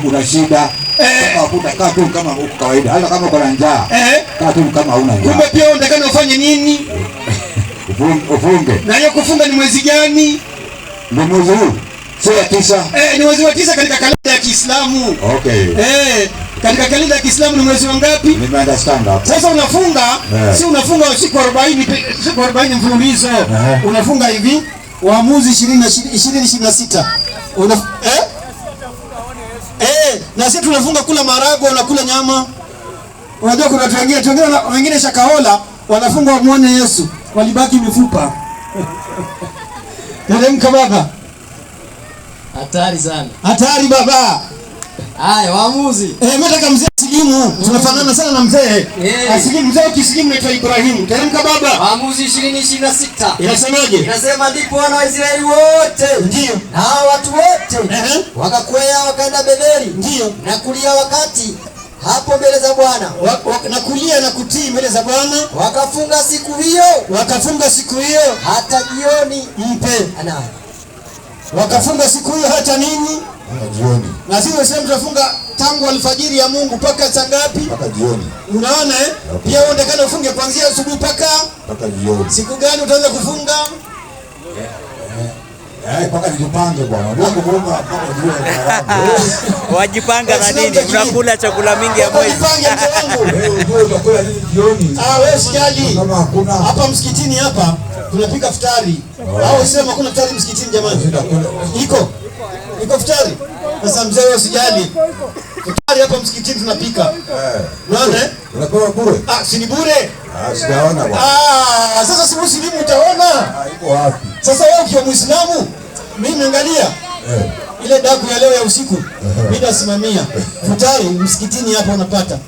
Kuna shida kama utakaa tu kama uko kawaida, hata kama uko na njaa kaa tu kama huna njaa. Kumbe pia unataka ufanye nini? Ufunge. Na hiyo kufunga ni mwezi gani? Ni mwezi huu. Sio 9. Ni mwezi wa 9 katika kalenda ya Kiislamu. Okay. Katika kalenda ya Kiislamu ni mwezi wangapi? Nimeunderstand hapo. Sasa unafunga, si unafunga siku 40 mfululizo. Unafunga hivi Waamuzi 2026. Na sisi tunafunga kula marago na kula nyama. Unajua kuna watu wengine shakahola wanafunga wamuone Yesu, walibaki mifupa. Teremka baba. Hatari sana. Hatari baba. Haya waamuzi. Mimi nataka mzee Silimu. Tunafanana sana na mzee. Asilimu mzee Kisilimu naitwa Ibrahim. Teremka baba. Waamuzi 2026. Inasemaje? Inasema ndipo wana wa Israeli wote. Ndio. Na watu wote. Wakakwea wakaenda Betheli. Ndio. Na kulia wakati hapo mbele za Bwana. Na kulia na kutii mbele za Bwana. Wakafunga siku hiyo. Hata jioni. Ana. Wakafunga siku hiyo hata nini? Jioni. Na sisi sasa tunafunga tangu alfajiri ya Mungu mpaka saa ngapi? Mpaka jioni. Unaona Pia unataka ufunge kuanzia asubuhi mpaka jioni. Siku gani utaanza kufunga? Mpaka nijipange bwana. Ndio kufunga mpaka jioni. Wajipanga na nini? Mnakula chakula mingi ya mwezi. Jipange mzee wangu. Ndio utakula nini jioni? Wewe sijali. Kama hakuna hapa msikitini hapa tunapika futari. Au sema kuna futari msikitini jamani? Iko futari. Sasa mzee wewe usijali. Futari hapa msikitini tunapika. Unaona? Unapewa bure? Si ni bure. Sijaona bwana. Sasa si Muslimu utaona. Iko wapi? Sasa wewe ukiwa Muislamu, mimi naangalia ile daku ya leo ya usiku. Mimi nasimamia. Futari msikitini hapa unapata.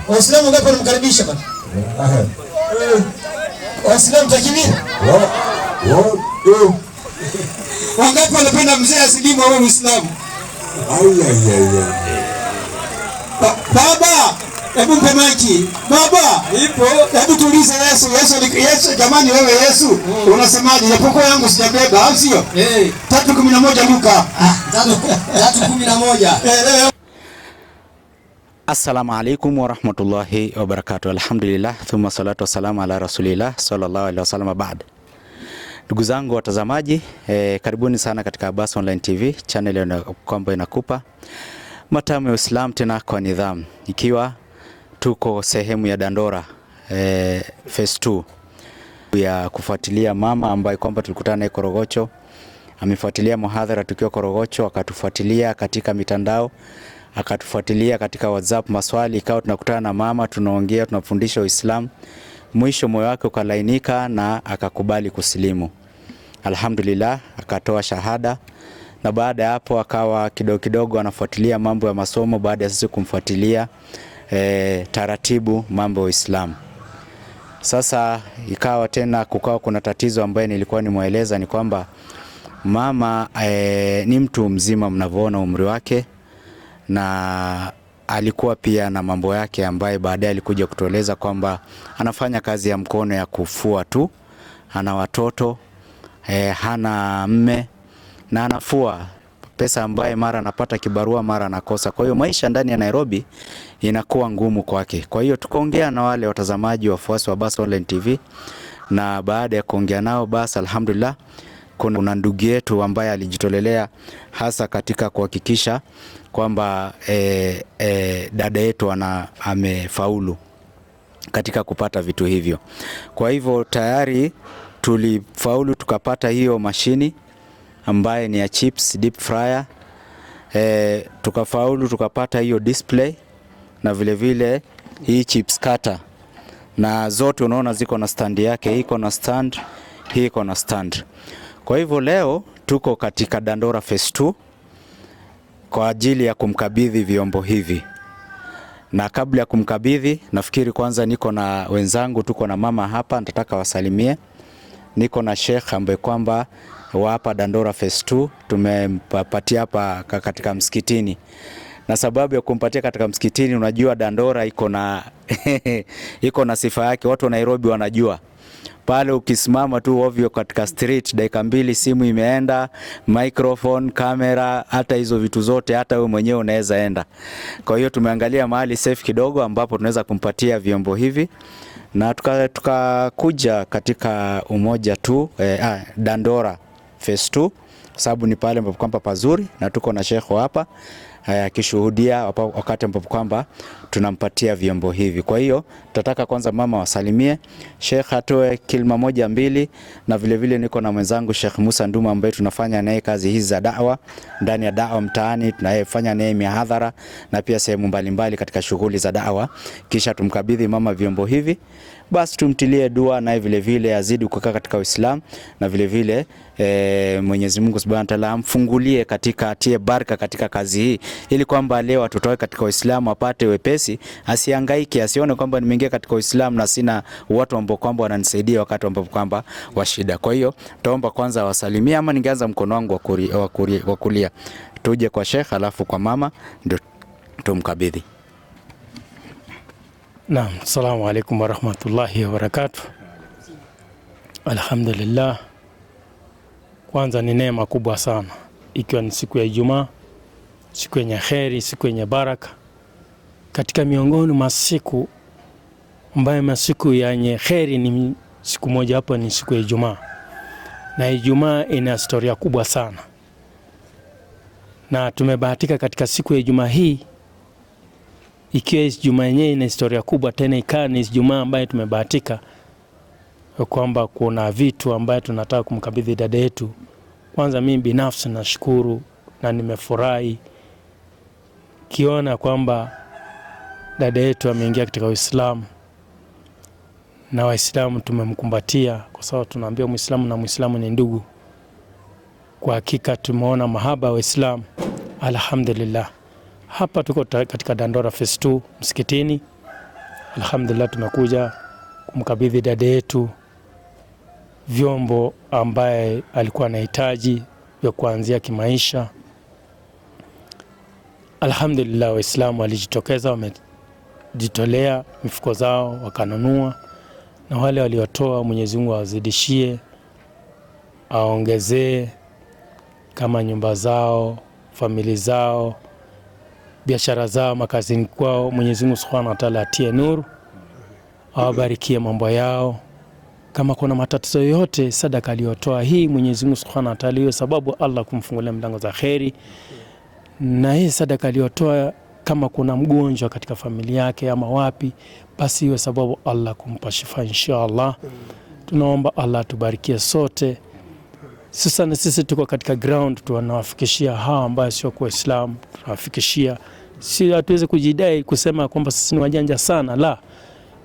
Waislamu ngapi wanamkaribisha bwana? Waislamu takibiri. Wangapi wanapenda mzee Asilimu au Muislamu? Baba, hebu mpe maiki. Baba, ipo. Hebu tuulize Yesu jamani wewe Yesu, unasemaje? Japokuwa yangu sijabeba, au sio? 3:11 Luka. 3:11. Assalamu alaikum wa rahmatullahi wa barakatuh. Alhamdulillah, thumma salatu wassalamu ala rasulillah sallallahu alaihi wasallam baad. Ndugu zangu watazamaji, karibuni sana katika Abbas Online TV, channel kwamba inakupa matamu ya Uislamu tena kwa nidhamu. Ikiwa tuko sehemu ya Dandora phase 2 ya kufuatilia mama ambaye kwamba tulikutana naye Korogocho. Amefuatilia muhadhara tukiwa Korogocho, akatufuatilia katika mitandao, akatufuatilia katika WhatsApp maswali, ikawa tunakutana na mama, tunaongea, tunafundisha Uislamu. Mwisho moyo wake ukalainika na akakubali kusilimu. Alhamdulillah, akatoa shahada, na baada ya hapo akawa kidogo anafuatilia mambo ya masomo baada ya sisi kumfuatilia taratibu mambo ya Uislamu. Sasa ikawa tena kukawa kuna tatizo ambaye nilikuwa nimueleza, ni kwamba mama ni mtu mzima mnavyoona umri wake, na alikuwa pia na mambo yake ambaye baadaye alikuja kutueleza kwamba anafanya kazi ya mkono ya kufua tu, ana watoto, hana mme, na anafua pesa ambaye mara anapata kibarua mara anakosa. Kwa hiyo maisha ndani ya Nairobi inakuwa ngumu kwake. Kwa hiyo tukaongea na wale watazamaji wafuasi wa Abbas Online TV, na baada ya kuongea nao basi alhamdulillah kuna ndugu yetu ambaye alijitolelea hasa katika kuhakikisha kwamba dada yetu amefaulu katika kupata vitu hivyo. Kwa hivyo tayari tulifaulu tukapata hiyo mashini ambaye ni ya chips deep fryer. Tukafaulu tukapata hiyo display na vile vile hii chips cutter, na zote unaona ziko na stand yake. Hii iko na stand, hii iko na stand. Kwa hivyo leo tuko katika Dandora phase 2 kwa ajili ya kumkabidhi vyombo hivi. Na kabla ya kumkabidhi, nafikiri kwanza niko na wenzangu, tuko na mama hapa, nitataka wasalimie. Niko na Sheikh ambaye kwamba wa hapa Dandora phase 2 tumempatia hapa katika msikitini. na sababu ya kumpatia katika msikitini, unajua Dandora iko na iko na sifa yake. Watu wa Nairobi wanajua pale ukisimama tu ovyo katika street, dakika 2 simu imeenda, microphone, kamera, hata hizo vitu zote, hata wewe mwenyewe unaweza enda. Kwa hiyo tumeangalia mahali safe kidogo ambapo tunaweza kumpatia vyombo hivi, na tukakuja katika Umoja tu Dandora phase 2, sababu ni pale ambapo kwamba pazuri, na tuko na Sheikh hapa akishuhudia wakati ambapo kwamba tunampatia vyombo hivi. Kwa hiyo tutataka kwanza mama wasalimie, Sheikh atoe kilima moja mbili, na vile vile niko na mwenzangu Sheikh Musa Nduma ambaye tunafanya naye kazi hizi za da'wa ndani ya da'wa mtaani, tunayefanya naye mihadhara na pia sehemu mbalimbali katika shughuli za da'wa. Kisha tumkabidhi mama vyombo hivi, basi tumtilie dua naye vile vile azidi kukaa katika Uislamu, na vile vile Mwenyezi Mungu Subhanahu wa Ta'ala amfungulie katika, atie baraka katika kazi hii, ili kwamba leo watoto wake katika Uislamu apate wepesi, asihangaike, asione kwamba nimeingia katika Uislamu na sina watu ambao kwamba wananisaidia wakati ambapo kwamba wa shida. Kwa hiyo taomba kwanza wasalimia, ama ningeanza mkono wangu wa kulia, tuje kwa Sheikh alafu kwa mama ndio tumkabidhi. Naam, assalamu alaykum wa rahmatullahi wa barakatuh. Alhamdulillah, kwanza ni neema kubwa sana ikiwa ni siku ya Ijumaa, siku yenye kheri, siku yenye baraka, katika miongoni mwa siku ambayo masiku yenye kheri ni siku moja hapo ni siku ya Ijumaa, na Ijumaa ina historia kubwa sana, na tumebahatika katika siku ya Ijumaa hii, ikiwa Ijumaa yenyewe ina historia kubwa, tena ikawa ni Ijumaa ambayo tumebahatika kwamba kuna vitu ambayo tunataka kumkabidhi dada yetu. Kwanza mimi binafsi nashukuru na nimefurahi kiona kwamba dada yetu ameingia katika Uislamu, na Waislamu tumemkumbatia, kwa sababu tunaambia Muislamu na Muislamu ni ndugu. Kwa hakika tumeona mahaba wa Uislamu. Alhamdulillah, hapa tuko katika Dandora phase 2 msikitini. Alhamdulillah, tumekuja kumkabidhi dada yetu vyombo ambaye alikuwa anahitaji vya kuanzia kimaisha. Alhamdulillah, Waislamu walijitokeza, wamejitolea mifuko zao wakanunua, na wale waliotoa Mwenyezi Mungu awazidishie, aongezee kama nyumba zao, familia zao, biashara zao, makazini kwao. Mwenyezi Mungu Subhanahu wa Ta'ala atie nuru, awabarikie mambo yao. Kama kuna matatizo yote, sadaka aliyotoa hii Mwenyezi Mungu Subhanahu wa Ta'ala iwe sababu Allah kumfungulia mlango za kheri. Na hii sadaka aliyotoa, kama kuna mgonjwa katika familia yake ama wapi, basi iwe sababu Allah kumpa shifa inshallah. Tunaomba Allah tubarikie sote. Sasa na sisi tuko katika ground, tunawafikishia hawa ambao sio kwa Islam, tunawafikishia. Si hatuweze kujidai kusema kwamba sisi ni wajanja sana, la,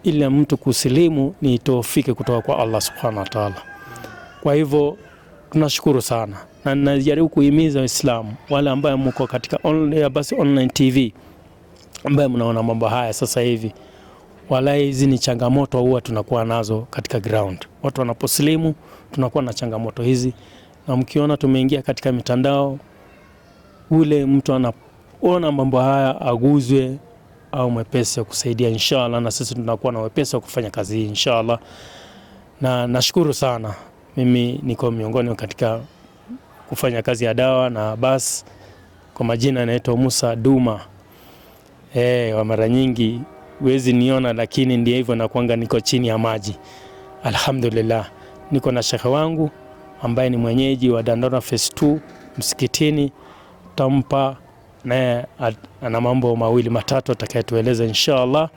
ila mtu kusilimu ni taufiki kutoka kwa Allah Subhanahu wa Ta'ala. Kwa hivyo tunashukuru sana, na najaribu kuhimiza Waislamu wale ambao mko katika online TV ambao mnaona mambo haya sasa hivi, wala hizi ni changamoto huwa tunakuwa nazo katika ground. Watu wanaposlimu tunakuwa na changamoto hizi, na mkiona tumeingia katika mitandao, ule mtu anaona mambo haya aguzwe au mwepesi wa kusaidia inshallah, na sisi tunakuwa na wepesi wa kufanya kazi hii inshallah. Na nashukuru sana, mimi niko miongoni katika kufanya kazi ya dawa, na basi kwa majina naitwa Musa Duma. Wa mara nyingi wezi niona, lakini ndiye hivyo na kuanga niko chini ya maji. Alhamdulillah, niko na shekhe wangu ambaye ni mwenyeji wa Dandora phase 2 msikitini. Tampa naye ana mambo mawili matatu atakayetueleza inshallah,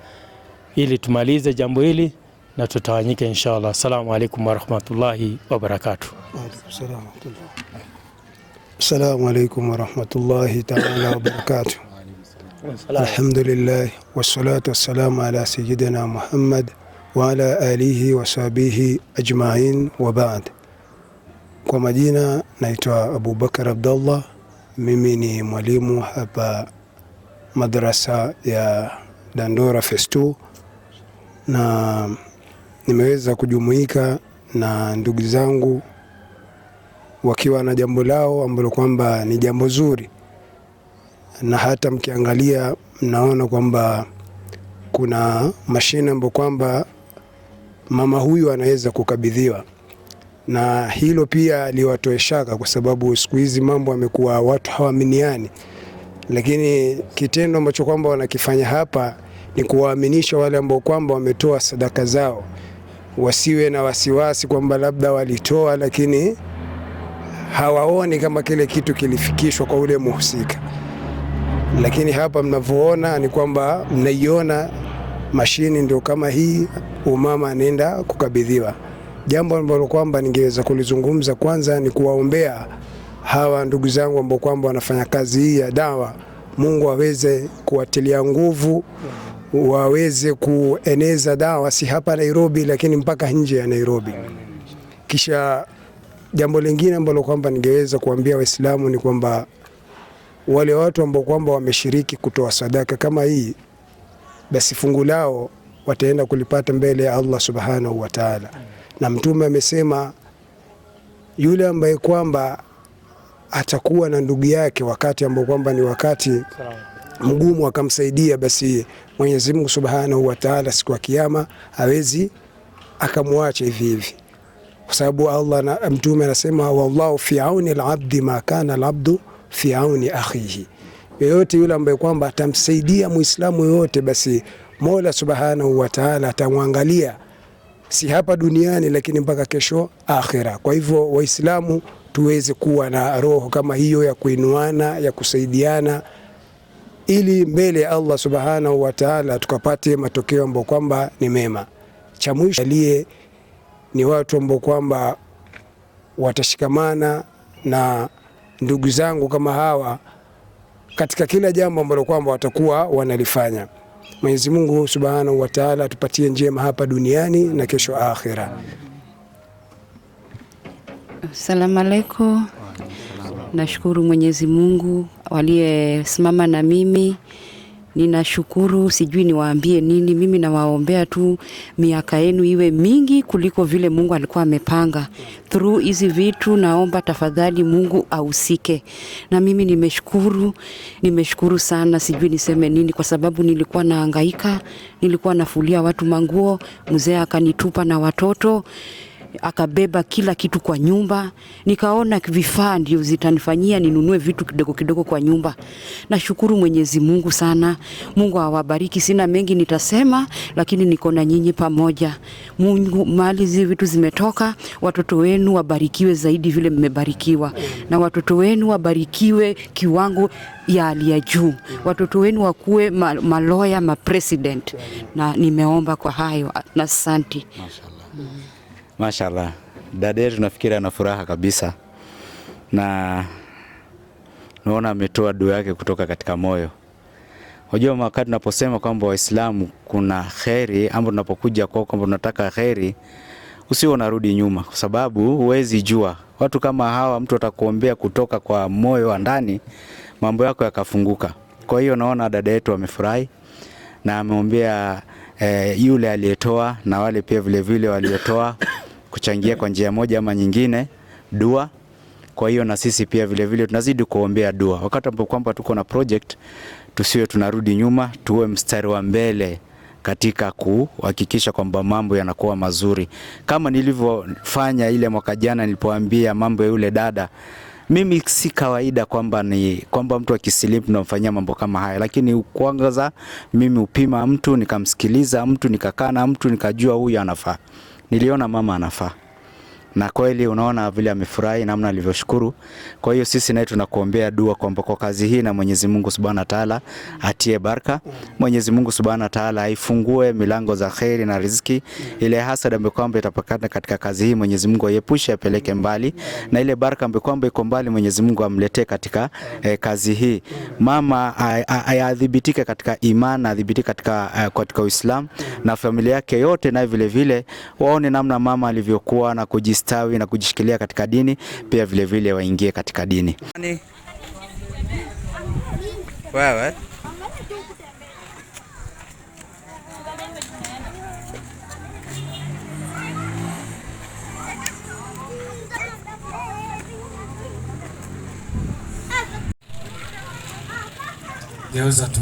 ili tumalize jambo hili na tutawanyike inshallah. Assalamu alaykum wa rahmatullahi wa barakatuh. Assalamu alaykum wa rahmatullahi ta'ala wa barakatuh. Alhamdulillah wassalatu wassalamu ala sayyidina Muhammad wa ala alihi wa sahbihi ajma'in wa ba'd. Kwa majina naitwa Abu Bakar Abdullah. Mimi ni mwalimu hapa madrasa ya Dandora phase 2, na nimeweza kujumuika na ndugu zangu wakiwa na jambo lao ambalo kwamba ni jambo zuri, na hata mkiangalia mnaona kwamba kuna mashine ambayo kwamba mama huyu anaweza kukabidhiwa, na hilo pia liwatoe shaka, kwa sababu siku hizi mambo yamekuwa watu hawaaminiani, lakini kitendo ambacho kwamba wanakifanya hapa ni kuwaaminisha wale ambao kwamba wametoa sadaka zao, wasiwe na wasiwasi kwamba labda walitoa lakini hawaoni kama kile kitu kilifikishwa kwa ule muhusika. Lakini hapa mnavyoona ni kwamba mnaiona mashini ndio kama hii, umama anaenda kukabidhiwa. Jambo ambalo kwamba ningeweza kulizungumza kwanza ni kuwaombea hawa ndugu zangu ambao kwamba wanafanya kazi hii ya dawa, Mungu aweze kuwatilia nguvu, waweze kueneza dawa si hapa Nairobi lakini mpaka nje ya Nairobi. Kisha jambo lingine ambalo kwamba ningeweza kuambia Waislamu ni kwamba wale watu ambao kwamba wameshiriki kutoa sadaka kama hii, basi fungu lao wataenda kulipata mbele ya Allah Subhanahu wa Ta'ala. Na Mtume amesema yule ambaye kwamba atakuwa na ndugu yake wakati ambao kwamba ni wakati mgumu akamsaidia, basi Mwenyezi Mungu Subhanahu wa Ta'ala siku ya kiyama hawezi akamwacha hivi hivi, kwa sababu Allah na Mtume anasema wallahu fi auni al-abdi ma kana al-abdu fi auni akhihi. Yeyote yule ambaye kwamba atamsaidia Muislamu yote, basi Mola Subhanahu wa Ta'ala atamwangalia si hapa duniani lakini mpaka kesho akhira. Kwa hivyo Waislamu tuweze kuwa na roho kama hiyo ya kuinuana, ya kusaidiana, ili mbele ya Allah Subhanahu wa Ta'ala tukapate matokeo ambayo kwamba ni mema. Cha mwisho ni watu ambao kwamba watashikamana na ndugu zangu kama hawa katika kila jambo ambalo kwamba watakuwa wanalifanya. Mwenyezi Mungu Subhanahu wa Ta'ala atupatie njema hapa duniani na kesho akhira. Asalamu alaykum. Nashukuru Mwenyezi Mungu aliyesimama na mimi. Ninashukuru, sijui niwaambie nini. Mimi nawaombea tu miaka yenu iwe mingi kuliko vile Mungu alikuwa amepanga. Through hizi vitu naomba tafadhali Mungu ahusike. Na mimi nimeshukuru sana, sijui niseme nini, kwa sababu nilikuwa nahangaika, nilikuwa nafulia watu manguo, mzee akanitupa na watoto, akabeba kila kitu kwa nyumba. Nikaona vifaa ndio zitanifanyia ninunue vitu kidogo kidogo kwa nyumba. Nashukuru Mwenyezi Mungu sana. Mungu awabariki. Sina mengi nitasema, lakini niko na nyinyi pamoja. Mungu, mali hizi vitu zimetoka, watoto wenu wabarikiwe zaidi vile mmebarikiwa, na watoto wenu wabarikiwe kiwango ya hali ya juu. Watoto wenu wakuwe maloya, mapresident. Na nimeomba kwa hayo, na asante. Mashallah. Dada yetu nafikiri ana furaha kabisa, na naona ametoa dua yake kutoka katika moyo. Unajua, wakati tunaposema kwamba Waislamu kuna khairi, ambapo tunapokuja kwa kwamba tunataka khairi, usio unarudi nyuma, kwa sababu huwezi jua watu kama hawa, mtu atakuombea kutoka kwa moyo wa ndani, mambo yako yakafunguka. Kwa hiyo naona dada yetu amefurahi na ameombea yule aliyetoa na wale pia vile vile waliotoa kuchangia kwa njia moja ama nyingine dua. Kwa hiyo na sisi pia vile vile tunazidi kuombea dua. Wakati ambapo kwamba tuko na project, tusiwe tunarudi nyuma, tuwe mstari wa mbele katika kuhakikisha kwamba mambo yanakuwa mazuri. Kama nilivyofanya ile mwaka jana nilipoambia mambo ya yule dada, mimi si kawaida kwamba mtu akisilimu tunamfanyia mambo kama haya, lakini kwanza mimi upima mtu, nikamsikiliza mtu, nikakaa na mtu, nikajua huyu anafaa. Niliona mama anafaa. Na kweli unaona vile amefurahi namna alivyoshukuru. Kwa hiyo sisi naye tunakuombea dua kwamba kwa kazi hii na Mwenyezi Mungu Subhanahu wa Ta'ala atie baraka. Mwenyezi Mungu Subhanahu wa Ta'ala aifungue milango za khairi na riziki. Ile hasada ambayo kwamba itapakana katika kazi hii, Mwenyezi Mungu aiepushe, apeleke mbali, na ile baraka ambayo kwamba iko mbali, Mwenyezi Mungu amletee katika kazi hii. Mama ayadhibitike katika imani, adhibitike katika Uislamu, na familia yake yote na vile vile waone namna mama alivyokuwa na kujistawi na kujishikilia katika dini, pia vile vile waingie katika dini. Wewe Geuza tu.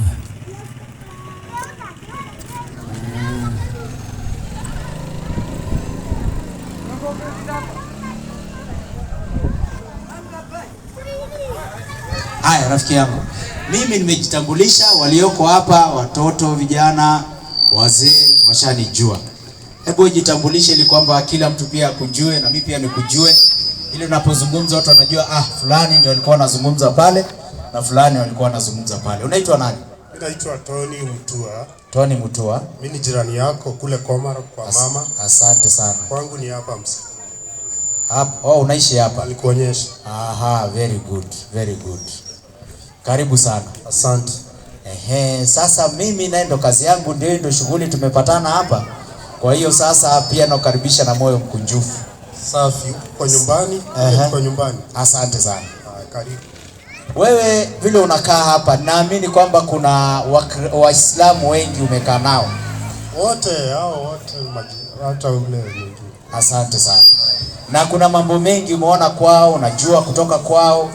Haya rafiki yangu, mimi nimejitambulisha, walioko hapa watoto, vijana, wazee washanijua. Hebu jitambulishe ili kwamba kila mtu pia akujue na mimi pia nikujue, ili unapozungumza watu wanajua fulani ndio alikuwa anazungumza pale na fulani walikuwa wanazungumza pale. Unaitwa nani? Mimi naitwa Tony Mutua. Tony Mutua. Mimi ni jirani yako kule Komaro kwa mama. Asante sana. Kwangu ni hapa msi. Hapa, unaishi hapa? Nikuonyesha. Aha, very good, very good. Karibu sana. Asante. Sasa mimi naendo kazi yangu ndio shughuli tumepatana hapa. Kwa hiyo sasa pia nakaribisha na moyo mkunjufu. Safi, kwa nyumbani, kwa nyumbani. Asante sana. Karibu. Wewe vile unakaa hapa, naamini kwamba kuna Waislamu wengi umekaa nao. Wote hata ule mwingine. Asante sana. Na kuna mambo mengi umeona kwao, unajua kutoka kwao.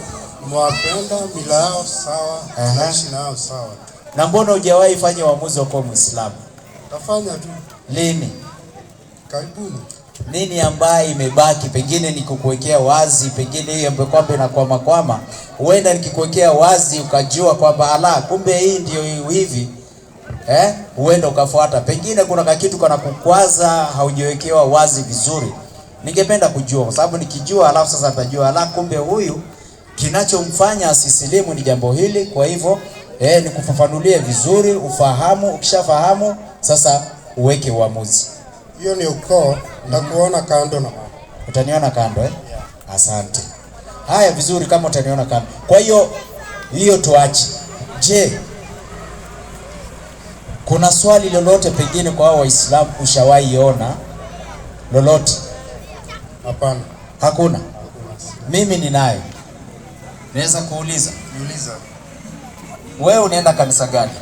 Mwapenda mila yao sawa, naishi nao sawa. Na mbona hujawahi fanya uamuzi wa kuwa Muislamu? Tafanya tu. Lini? Karibuni. Nini ambaye imebaki? Pengine nikukuwekea wazi, pengine hiyo kwamba inakwama, huenda nikikuwekea wazi ukajua kwamba kumbe hii ndio hivi, huenda ukafuata. Pengine kuna kitu kana kukwaza, haujiwekewa wazi vizuri. Ningependa kujua, kwa sababu nikijua alafu sasa nitajua kumbe huyu kinachomfanya asisilimu ni jambo hili. Kwa hivyo nikufafanulie vizuri, ufahamu. Ukishafahamu sasa uweke uamuzi. Hiyo ni ukoo, nitakuona kando na mama. Utaniona kando Yeah. Asante. Haya vizuri kama utaniona kando. Kwa hiyo tuache. Je, kuna swali lolote pengine kwa hao Waislamu ushawahi ona lolote? Hapana. Hakuna. Mimi ninayo. Naweza kuuliza? Niuliza. Wewe unaenda kanisa gani?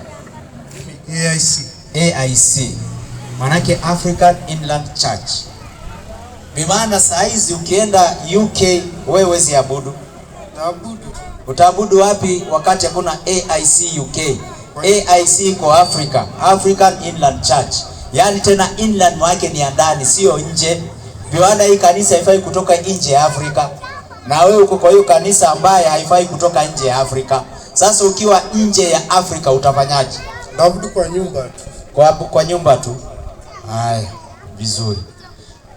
AIC. Manake African Inland Church. Bimaana saizi ukienda UK wewe huwezi abudu. Utaabudu wapi wakati hakuna AIC UK? AIC kwa African Inland Church. Yaani tena inland wake ni ndani, sio nje. Bimaana hii kanisa haifai kutoka nje ya Afrika. Na wewe uko kwa hiyo kanisa ambaye haifai kutoka nje ya Afrika. Sasa ukiwa nje ya Afrika utafanyaje? Naabudu kwa nyumba tu. Kwa nyumba tu. Haya, vizuri.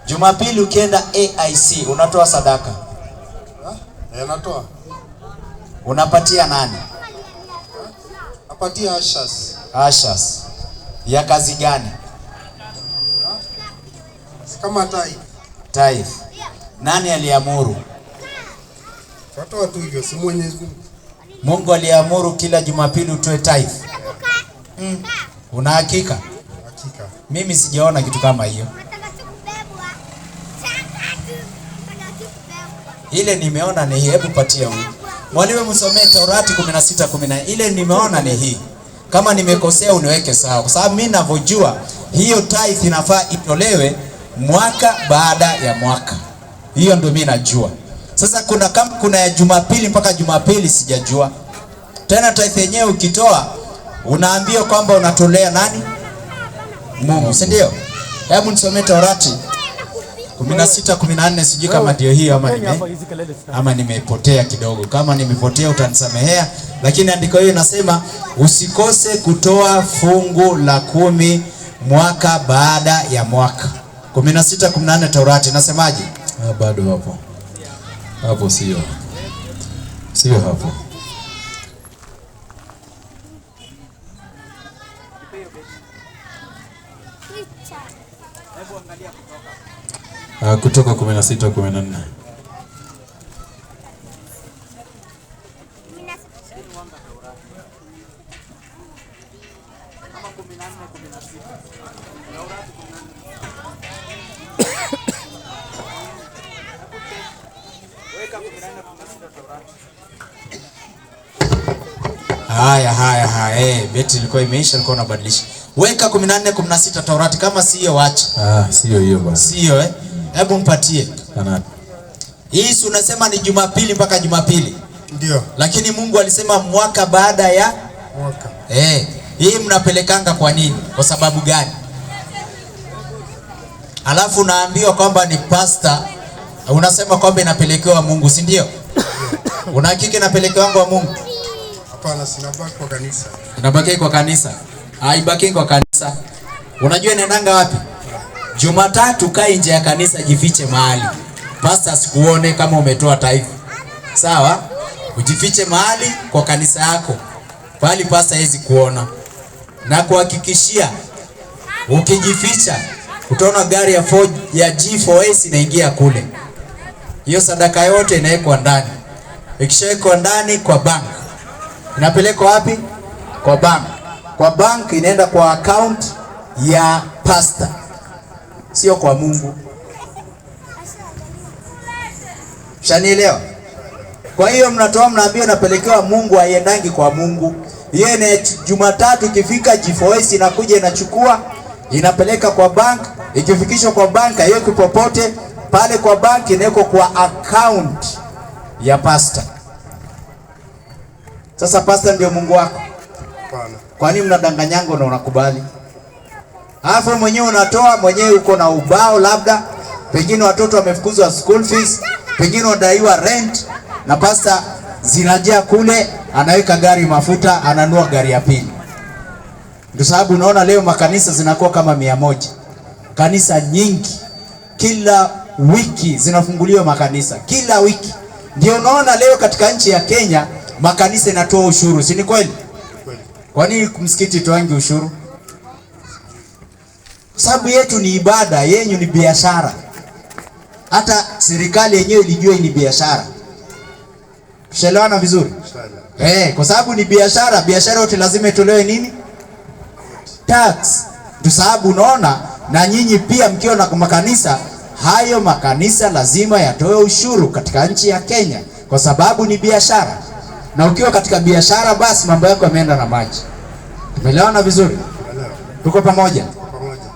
Jumapili ukienda AIC unatoa sadaka? Natoa. Unapatia nani? Napatia Ashas. Ya kazi gani? Kama tithe. Nani aliamuru? Watoa tu hivyo, si Mwenyezi Mungu. Mungu aliamuru kila Jumapili utoe tithe. Una hakika? Hakika. Mimi sijaona kitu kama hiyo. Ile nimeona ni hii, hebu patia huyu. Mwalimu msomee Taurati 16:10. Ile nimeona ni hii. Kama nimekosea uniweke sawa. Kwa sababu mimi ninavyojua hiyo tithe inafaa itolewe mwaka baada ya mwaka. Hiyo ndio mimi najua. Sasa kuna ya Jumapili mpaka Jumapili sijajua. Tena tithe yenyewe ukitoa unaambiwa kwamba unatolea nani? Mungu, si ndio? Hebu nisomee Taurati 16:14, sijui kama ndio hiyo ama nimepotea kidogo. Kama nimepotea utanisamehea, lakini andiko hilo linasema usikose kutoa fungu la 10 mwaka baada ya mwaka. 16:14 Taurati nasemaje? Bado hapo sio hapo. Kutoka 16:14. Haya, beti ilikuwa imeisha, alikuwa anabadilisha. Weka 14:16 Taurati, kama sio wacha. Sio hiyo bwana. Sio Hebu mpatie. Hii unasema ni Jumapili mpaka Jumapili. Ndio. Lakini Mungu alisema mwaka baada ya Hii mnapelekanga kwa nini? Kwa sababu gani? Alafu naambiwa kwamba ni pasta, unasema kwamba inapelekewa Mungu, si ndio? Unahakika inapelekewa kwa Mungu? Hapana, sinabaki kwa kanisa. Inabaki kwa kanisa. Haibaki kwa kanisa. Unajua inaendanga wapi? Jumatatu kai nje ya kanisa, jifiche mahali. Pasta asikuone kama umetoa taifa. Sawa? Ujifiche mahali kwa kanisa yako. Bali pasta hawezi kuona. Na kuhakikishia ukijificha utaona gari ya G4S inaingia kule. Hiyo sadaka yote inawekwa ndani. Ikishawekwa ndani kwa bank. Inapelekwa wapi? Kwa bank. Kwa bank inaenda kwa account ya pastor. Sio kwa Mungu. Shanielewa? Kwa hiyo mnatoa mnaambia napelekewa Mungu, haiendangi kwa Mungu. Yeye ni Jumatatu ikifika G4S inakuja inachukua, inapeleka kwa bank, ikifikishwa kwa bank haiweki popote, pale kwa bank inawekwa kwa account ya pastor. Sasa pastor ndio Mungu wako? Hapana. Kwa nini mnadanganyanga na unakubali? Alafu mwenyewe unatoa, mwenyewe uko na ubao, labda pengine watoto wamefukuzwa school fees, pengine wadaiwa rent, na pastor zinajaa kule, anaweka gari mafuta, ananua gari ya pili. Ndio sababu unaona leo makanisa zinakuwa kama 100. Kanisa nyingi kila wiki zinafunguliwa makanisa kila wiki. Ndio unaona leo katika nchi ya Kenya makanisa inatoa ushuru, si ni kweli? Kwa nini msikiti toangi ushuru? Sababu yetu ni ibada, yenyu ni biashara. Hata serikali yenyewe ilijua ni biashara. Tushelewana vizuri? Kwa sababu ni biashara, biashara yote lazima itolewe nini? Tax. Ndio sababu unaona na nyinyi pia mkiwa na makanisa, hayo makanisa lazima yatoe ushuru katika nchi ya Kenya kwa sababu ni biashara. Na ukiwa katika biashara basi mambo yako yameenda na maji. Tumeelewana vizuri? Tuko pamoja?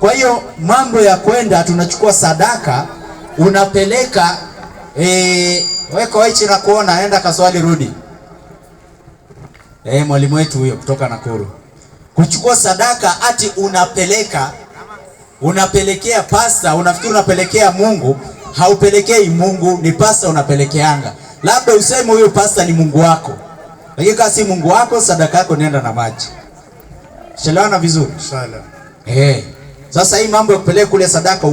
Kwa hiyo mambo ya kwenda tunachukua sadaka unapeleka weko hichi na kuona aenda kaswali rudi. Mwalimu wetu huyo kutoka Nakuru. Kuchukua sadaka ati unapelekea pasta, unafikiri unapelekea Mungu, haupelekei Mungu, ni pasta unapelekeanga. Labda useme huyo pasta ni Mungu wako. Lakini kama si Mungu wako, sadaka yako nenda na maji. Shelewana vizuri? Sasa hii mambo ya kupeleka kule sadaka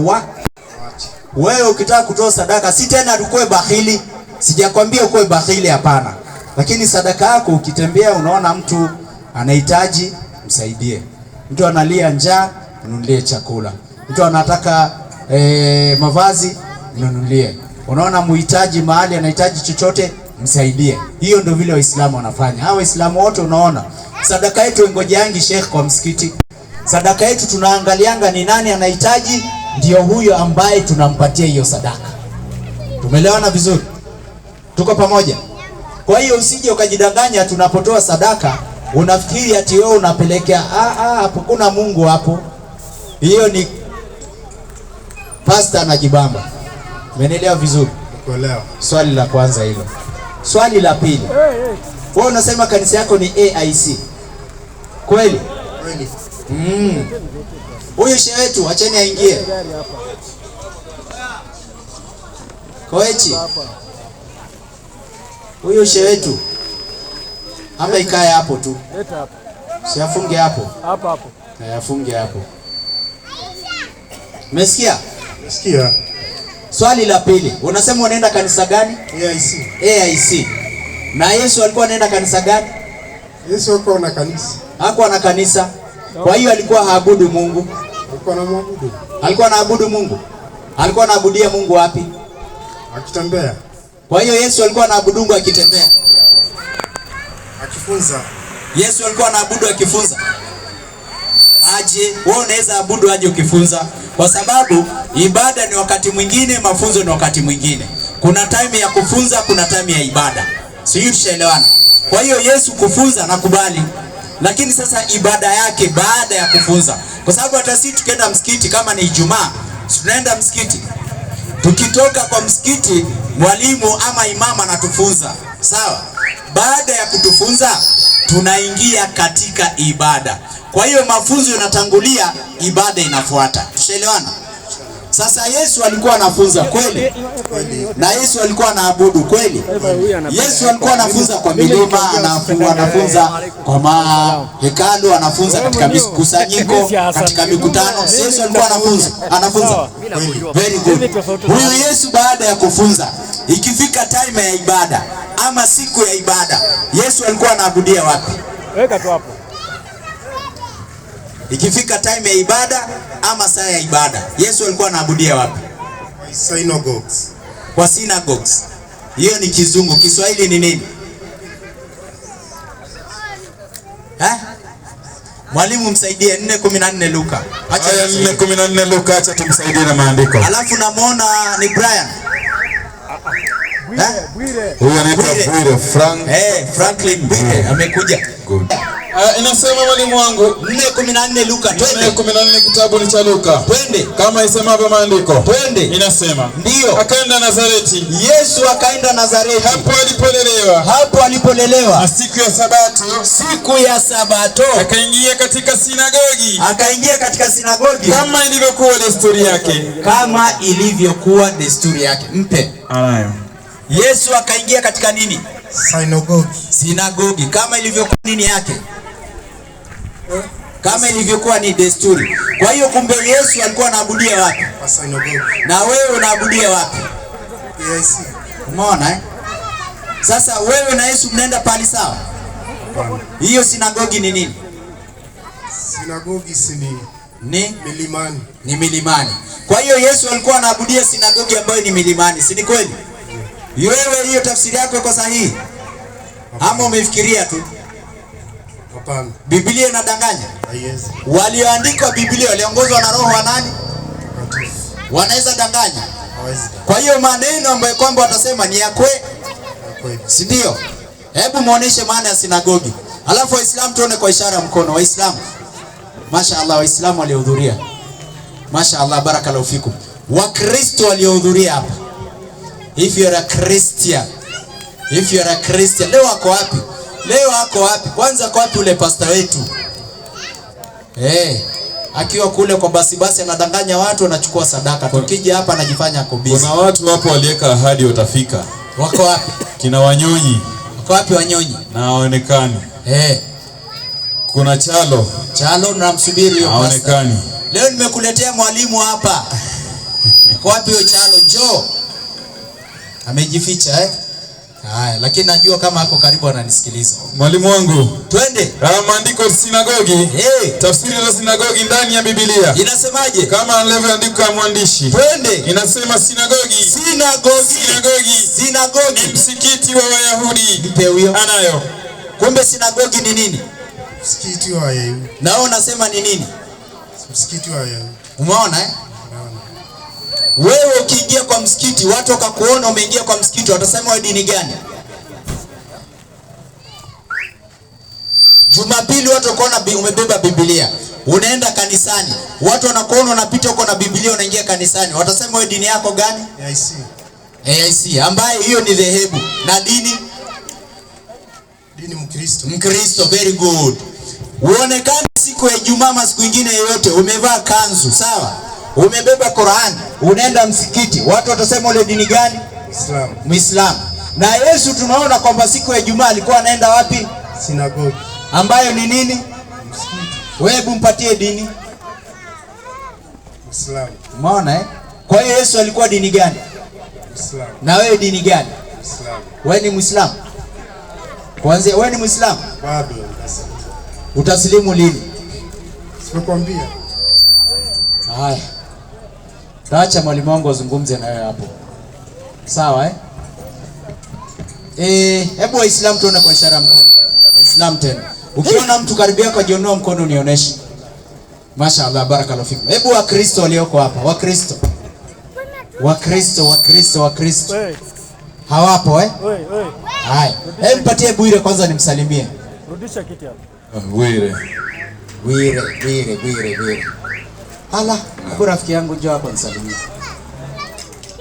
wewe ukitaka kutoa sadaka si tena ukue bahili. Sijakwambia ukue bahili, hapana. Lakini sadaka yako ukitembea unaona mtu anahitaji, msaidie. Mtu analia njaa, mnunulie chakula. Mtu anataka mavazi, mnunulie. Unaona muhitaji mahali anahitaji chochote, msaidie. Hiyo ndio vile Waislamu wanafanya. Hao Waislamu wote unaona sadaka yetu ngojeangi sheikh kwa msikiti. Sadaka yetu tunaangalianga ni nani anahitaji, ndio huyo ambaye tunampatia hiyo sadaka. Tumeelewana vizuri? Tuko pamoja? Kwa hiyo usije ukajidanganya tunapotoa sadaka unafikiri ati wewe unapelekea hapo kuna Mungu hapo. Hiyo ni pasta na jibamba. Umeelewa vizuri? Kuelewa. Swali la kwanza hilo. Swali la pili. Wewe unasema kanisa yako ni AIC. Kweli? Kweli. Huyu shehe wetu acheni aingie. Koechi. Huyu shehe wetu hapa ikae hapo tu. Leta hapo. Si afunge hapo. Hapo. Afunge hapo. Umesikia? Nasikia. Swali la pili. Unasema unaenda kanisa gani? AIC. AIC. Na Yesu alikuwa anaenda kanisa gani? Yesu alikuwa na kanisa. Hakuwa na kanisa. Kwa hiyo alikuwa haabudu Mungu. Alikuwa anamwabudu. Alikuwa anaabudu Mungu. Alikuwa anaabudia Mungu wapi? Akitembea. Kwa hiyo Yesu alikuwa anaabudu Mungu akitembea. Akifunza. Yesu alikuwa anaabudu akifunza. Aje, wewe unaweza abudu aje ukifunza? Kwa sababu ibada ni wakati mwingine, mafunzo ni wakati mwingine. Kuna time ya kufunza, kuna time ya ibada. Sio tushaelewana. Kwa hiyo Yesu kufunza nakubali. Lakini sasa ibada yake baada ya kufunza. Kwa sababu hata sisi tukienda msikiti kama ni Ijumaa, tunaenda msikiti. Tukitoka kwa msikiti, mwalimu ama imama anatufunza. Sawa? Baada ya kutufunza, tunaingia katika ibada. Kwa hiyo mafunzo yanatangulia, ibada inafuata. Tushaelewana? Sasa Yesu alikuwa anafunza kweli? Na Yesu alikuwa anaabudu kweli? Yesu alikuwa anafunza kwa milima, anafunza kwa mahekalu, anafunza katika mikusanyiko, katika mikutano. Yesu alikuwa anafunza. Very good. Huyu Yesu baada ya kufunza, ikifika time ya ibada ama siku ya ibada, Yesu alikuwa anaabudia wapi? Weka tu hapo. Ikifika time ya ibada ama saa ya ibada, Yesu alikuwa anaabudia wapi? Synagogues. Kwa synagogues. Hiyo ni kizungu. Kiswahili ni nini? Mwalimu msaidie 4:14 Luka. Acha 4:14 Luka, acha tumsaidie na maandiko. Alafu namuona ni Brian. Huyu anaitwa Bwire Franklin Bwire amekuja. Good. Inasema mwalimu wangu 4:14 Luka. Twende 4:14 kitabu ni cha Luka. Twende. Kama isemavyo maandiko. Twende. Inasema. Ndio. Akaenda Nazareti. Yesu akaenda Nazareti. Hapo alipolelewa. Na siku ya Sabato. Akaingia katika sinagogi. Kama ilivyokuwa desturi yake. Mpe. Anayo. Yesu akaingia katika nini? Sinagogi. Kama ilivyokuwa nini yake? Kama ilivyokuwa ni desturi. Kwa hiyo kumbe Yesu alikuwa anaabudia wapi? Na wewe unaabudia wapi? Umeona Sasa wewe na Yesu mnaenda pali sawa? Hiyo sinagogi ni nini? Sinagogi ni milimani. Ni milimani. Kwa hiyo Yesu alikuwa anaabudia sinagogi ambayo ni milimani, si ni kweli? Wewe hiyo tafsiri yako iko sahihi? Ama umefikiria tu? Hapana. Biblia inadanganya? Yes. Walioandika Biblia waliongozwa na roho wa nani? Wanaweza danganya? Kwa hiyo maneno ambayo kwamba watasema ni ya kweli. Si ndio? Hebu muoneshe maana ya sinagogi. Alafu Waislamu tuone kwa ishara mkono. Waislamu. Mashaallah, Waislamu waliohudhuria. Mashaallah, barakallahu fikum. Wakristo waliohudhuria hapa. If you are a Christian, leo wako wapi? Kwanza kwa wapi ule pastor wetu? Akiwa kule kwa basi anadanganya watu, anachukua sadaka. Tukija hapa anajifanya ako busy. Kuna watu hapo waliweka ahadi watafika. Wako wapi? Kina Wanyonyi. Wako wapi Wanyonyi? Na haonekani. Kuna Chalo namsubiri hiyo pastor. Haonekani. Leo nimekuletea mwalimu hapa. Wako wapi hiyo Chalo? Njoo. Amejificha Haya, lakini najua kama ako karibu ananisikiliza. Mwalimu wangu, twende. Maandiko sinagogi. Tafsiri za sinagogi ndani ya Biblia. Inasemaje? Kama alivyoandika mwandishi. Twende. Inasema sinagogi. Sinagogi. Ni msikiti wa Wayahudi. Mpe huyo. Anayo. Kumbe sinagogi ni nini? Msikiti wa Wayahudi. Na wewe unasema ni nini? Msikiti wa Wayahudi. Umeona Wewe ukiingia kwa msikiti, watu wakakuona umeingia kwa msikiti, watasema wewe dini gani? Jumapili watu wakaona umebeba Biblia, unaenda kanisani, watu wanakuona unapita huko na Biblia unaingia kanisani, watasema wewe dini yako gani? AIC, ambaye hiyo ni dhehebu. Na dini Mkristo. Very good. Uonekane siku ya Ijumaa ama siku nyingine yoyote umevaa kanzu, sawa? Umebeba Qur'an, unaenda msikiti, watu watasema ule dini gani? Muislamu. Na Yesu tunaona kwamba siku ya Ijumaa alikuwa anaenda wapi? Sinagogi. Ambayo ni nini? Msikiti. Wewe mpatie dini? Muislamu. Umeona Kwa hiyo Yesu alikuwa dini gani? Muislamu. Na wewe dini gani? Muislamu. Wewe ni Muislamu? Kwanza wewe ni Muislamu? Bado. Utasilimu lini? Sikwambia. Haya. Taacha mwalimu wangu azungumze na wewe hapo. Sawa hebu Waislamu tuone kwa ishara mkono. Waislamu tena. Ukiona mtu karibia kwa jiondoa mkono unionyeshe. Mashaallah, barakallahu fikum. Hebu Wakristo walioko hapa, Wakristo. Hawapo Haya. Hebu patie Bwire kwanza nimsalimie. Rudisha kiti hapo. Bwire. Hala, hebu rafiki yangu njoo hapa nisalimie.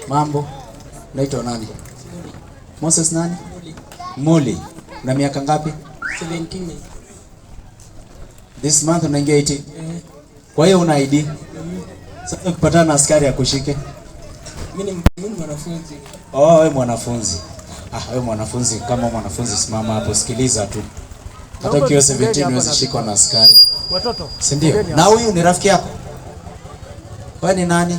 Mambo? Naitwa nani? Moses nani? Muli. Na miaka ngapi? 17. This month unaingia 18. Kwa hiyo una ID. Sasa ukipatana na askari akushike. Mimi ni mwanafunzi. Oh, wewe mwanafunzi. Wewe mwanafunzi, kama mwanafunzi simama hapo, sikiliza tu. Hata ukiwa 17 huwezi shikwa na askari. Watoto. Si ndio? Na huyu ni rafiki yako? Wewe ni nani?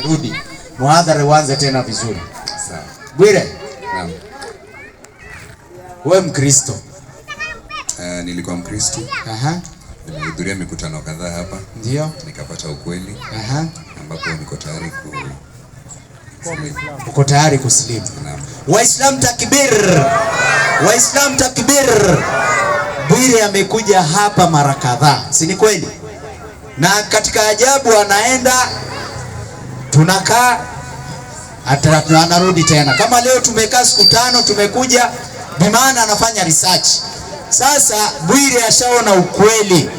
Rudi. Muhadhara uanze tena vizuri. Sawa. Bwire. Naam. Wewe Mkristo? Nilikuwa Mkristo. Nimehudhuria mikutano kadhaa hapa. Ndio. Nikapata ukweli. Ambapo niko tayari Uko tayari kusilimu? Naam. Waislamu takbir! Waislamu takbir! Bwire amekuja hapa mara kadhaa, si ni kweli? Na katika ajabu anaenda, tunakaa, anarudi tena. Kama leo tumekaa siku 5 tumekuja, bimaana anafanya research. Sasa Bwire ashaona ukweli.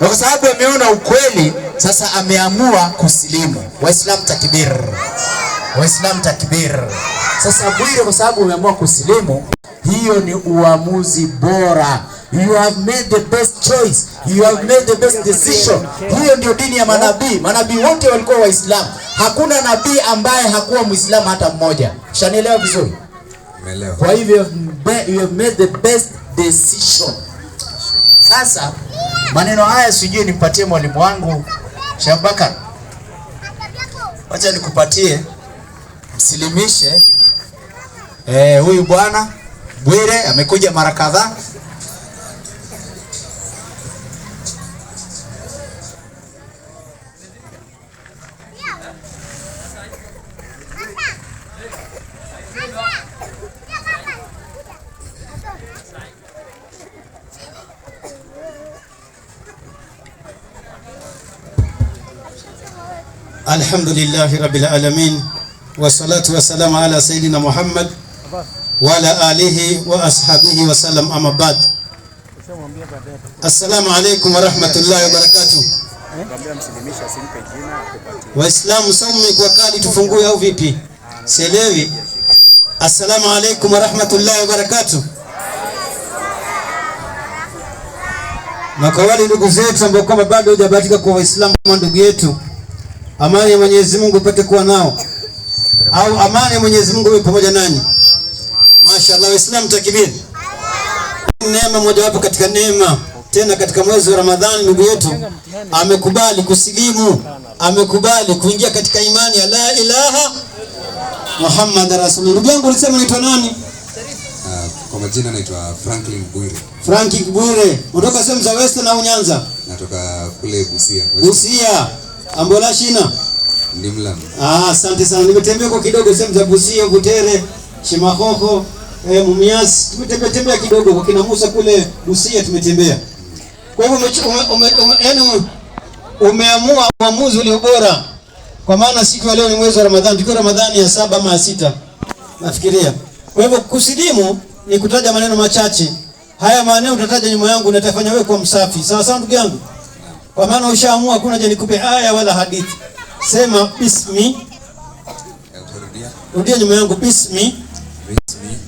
Na kwa sababu ameona ukweli, sasa ameamua kusilimu. Waislamu takbir! Waislamu takbir! Sasa Bwire, kwa sababu umeamua kusilimu, hiyo ni uamuzi bora. You have made the best choice. You have made the best decision. Hiyo ndio dini ya manabii. Manabii wote walikuwa Waislamu. Hakuna nabii ambaye hakuwa Muislamu hata mmoja. Shanielewa vizuri? Umeelewa. Kwa hivyo you have made the best decision. Sasa maneno haya sijui nimpatie mwalimu wangu Shabaka. Wacha nikupatie, msilimishe. Huyu bwana Bwire amekuja mara kadhaa. Alhamdulillahi rabbil alamin, wassalatu wassalamu ala sayyidina Muhammad wa ala alihi wa ashabihi wa sallam, amma ba'd. Assalamu alaykum wa rahmatullahi wa barakatuh. Waislamu saumu kwa kali, tufungue au vipi? Sielewi. Assalamu alaykum wa rahmatullahi wa barakatuh. Na kwa wale ndugu zetu ambao kama bado hujabahatika kuwa Waislamu kama ndugu yetu, amani ya Mwenyezi Mungu ipate kuwa nao, au amani ya Mwenyezi Mungu iwe pamoja nanyi. Mashaallah, Waislamu takbir. Neema moja wapo katika neema, tena katika mwezi wa Ramadhani ndugu yetu amekubali kusilimu, amekubali kuingia katika imani ya la ilaha Muhammad Rasulullah. Ndugu yangu ulisema unaitwa nani? Kwa majina naitwa Franklin Bwire. Franklin Bwire. Unatoka sehemu za Western au Nyanza? Natoka kule Busia. Busia. Ambola shina? Ndimla. Asante sana. Nimetembea kwa kidogo sehemu za Busia, Butere, Shimakoko, Mumias. Tumetembea kidogo kwa kina Musa kule Busia tumetembea. Kwa hivyo umeamua uamuzi ulio bora. Kwa maana siku ya leo ni mwezi wa Ramadhani, tukiwa Ramadhani ya 7 ama ya 6 nafikiria. Kwa hivyo kusilimu ni kutaja maneno machache. Haya maneno utataja nyuma yangu na utafanya wewe kwa msafi. Sawa sawa ndugu yangu? Kwa maana ushaamua, hakuna haja nikupe aya wala hadithi. Sema bismi. Rudia nyuma yangu, bismi.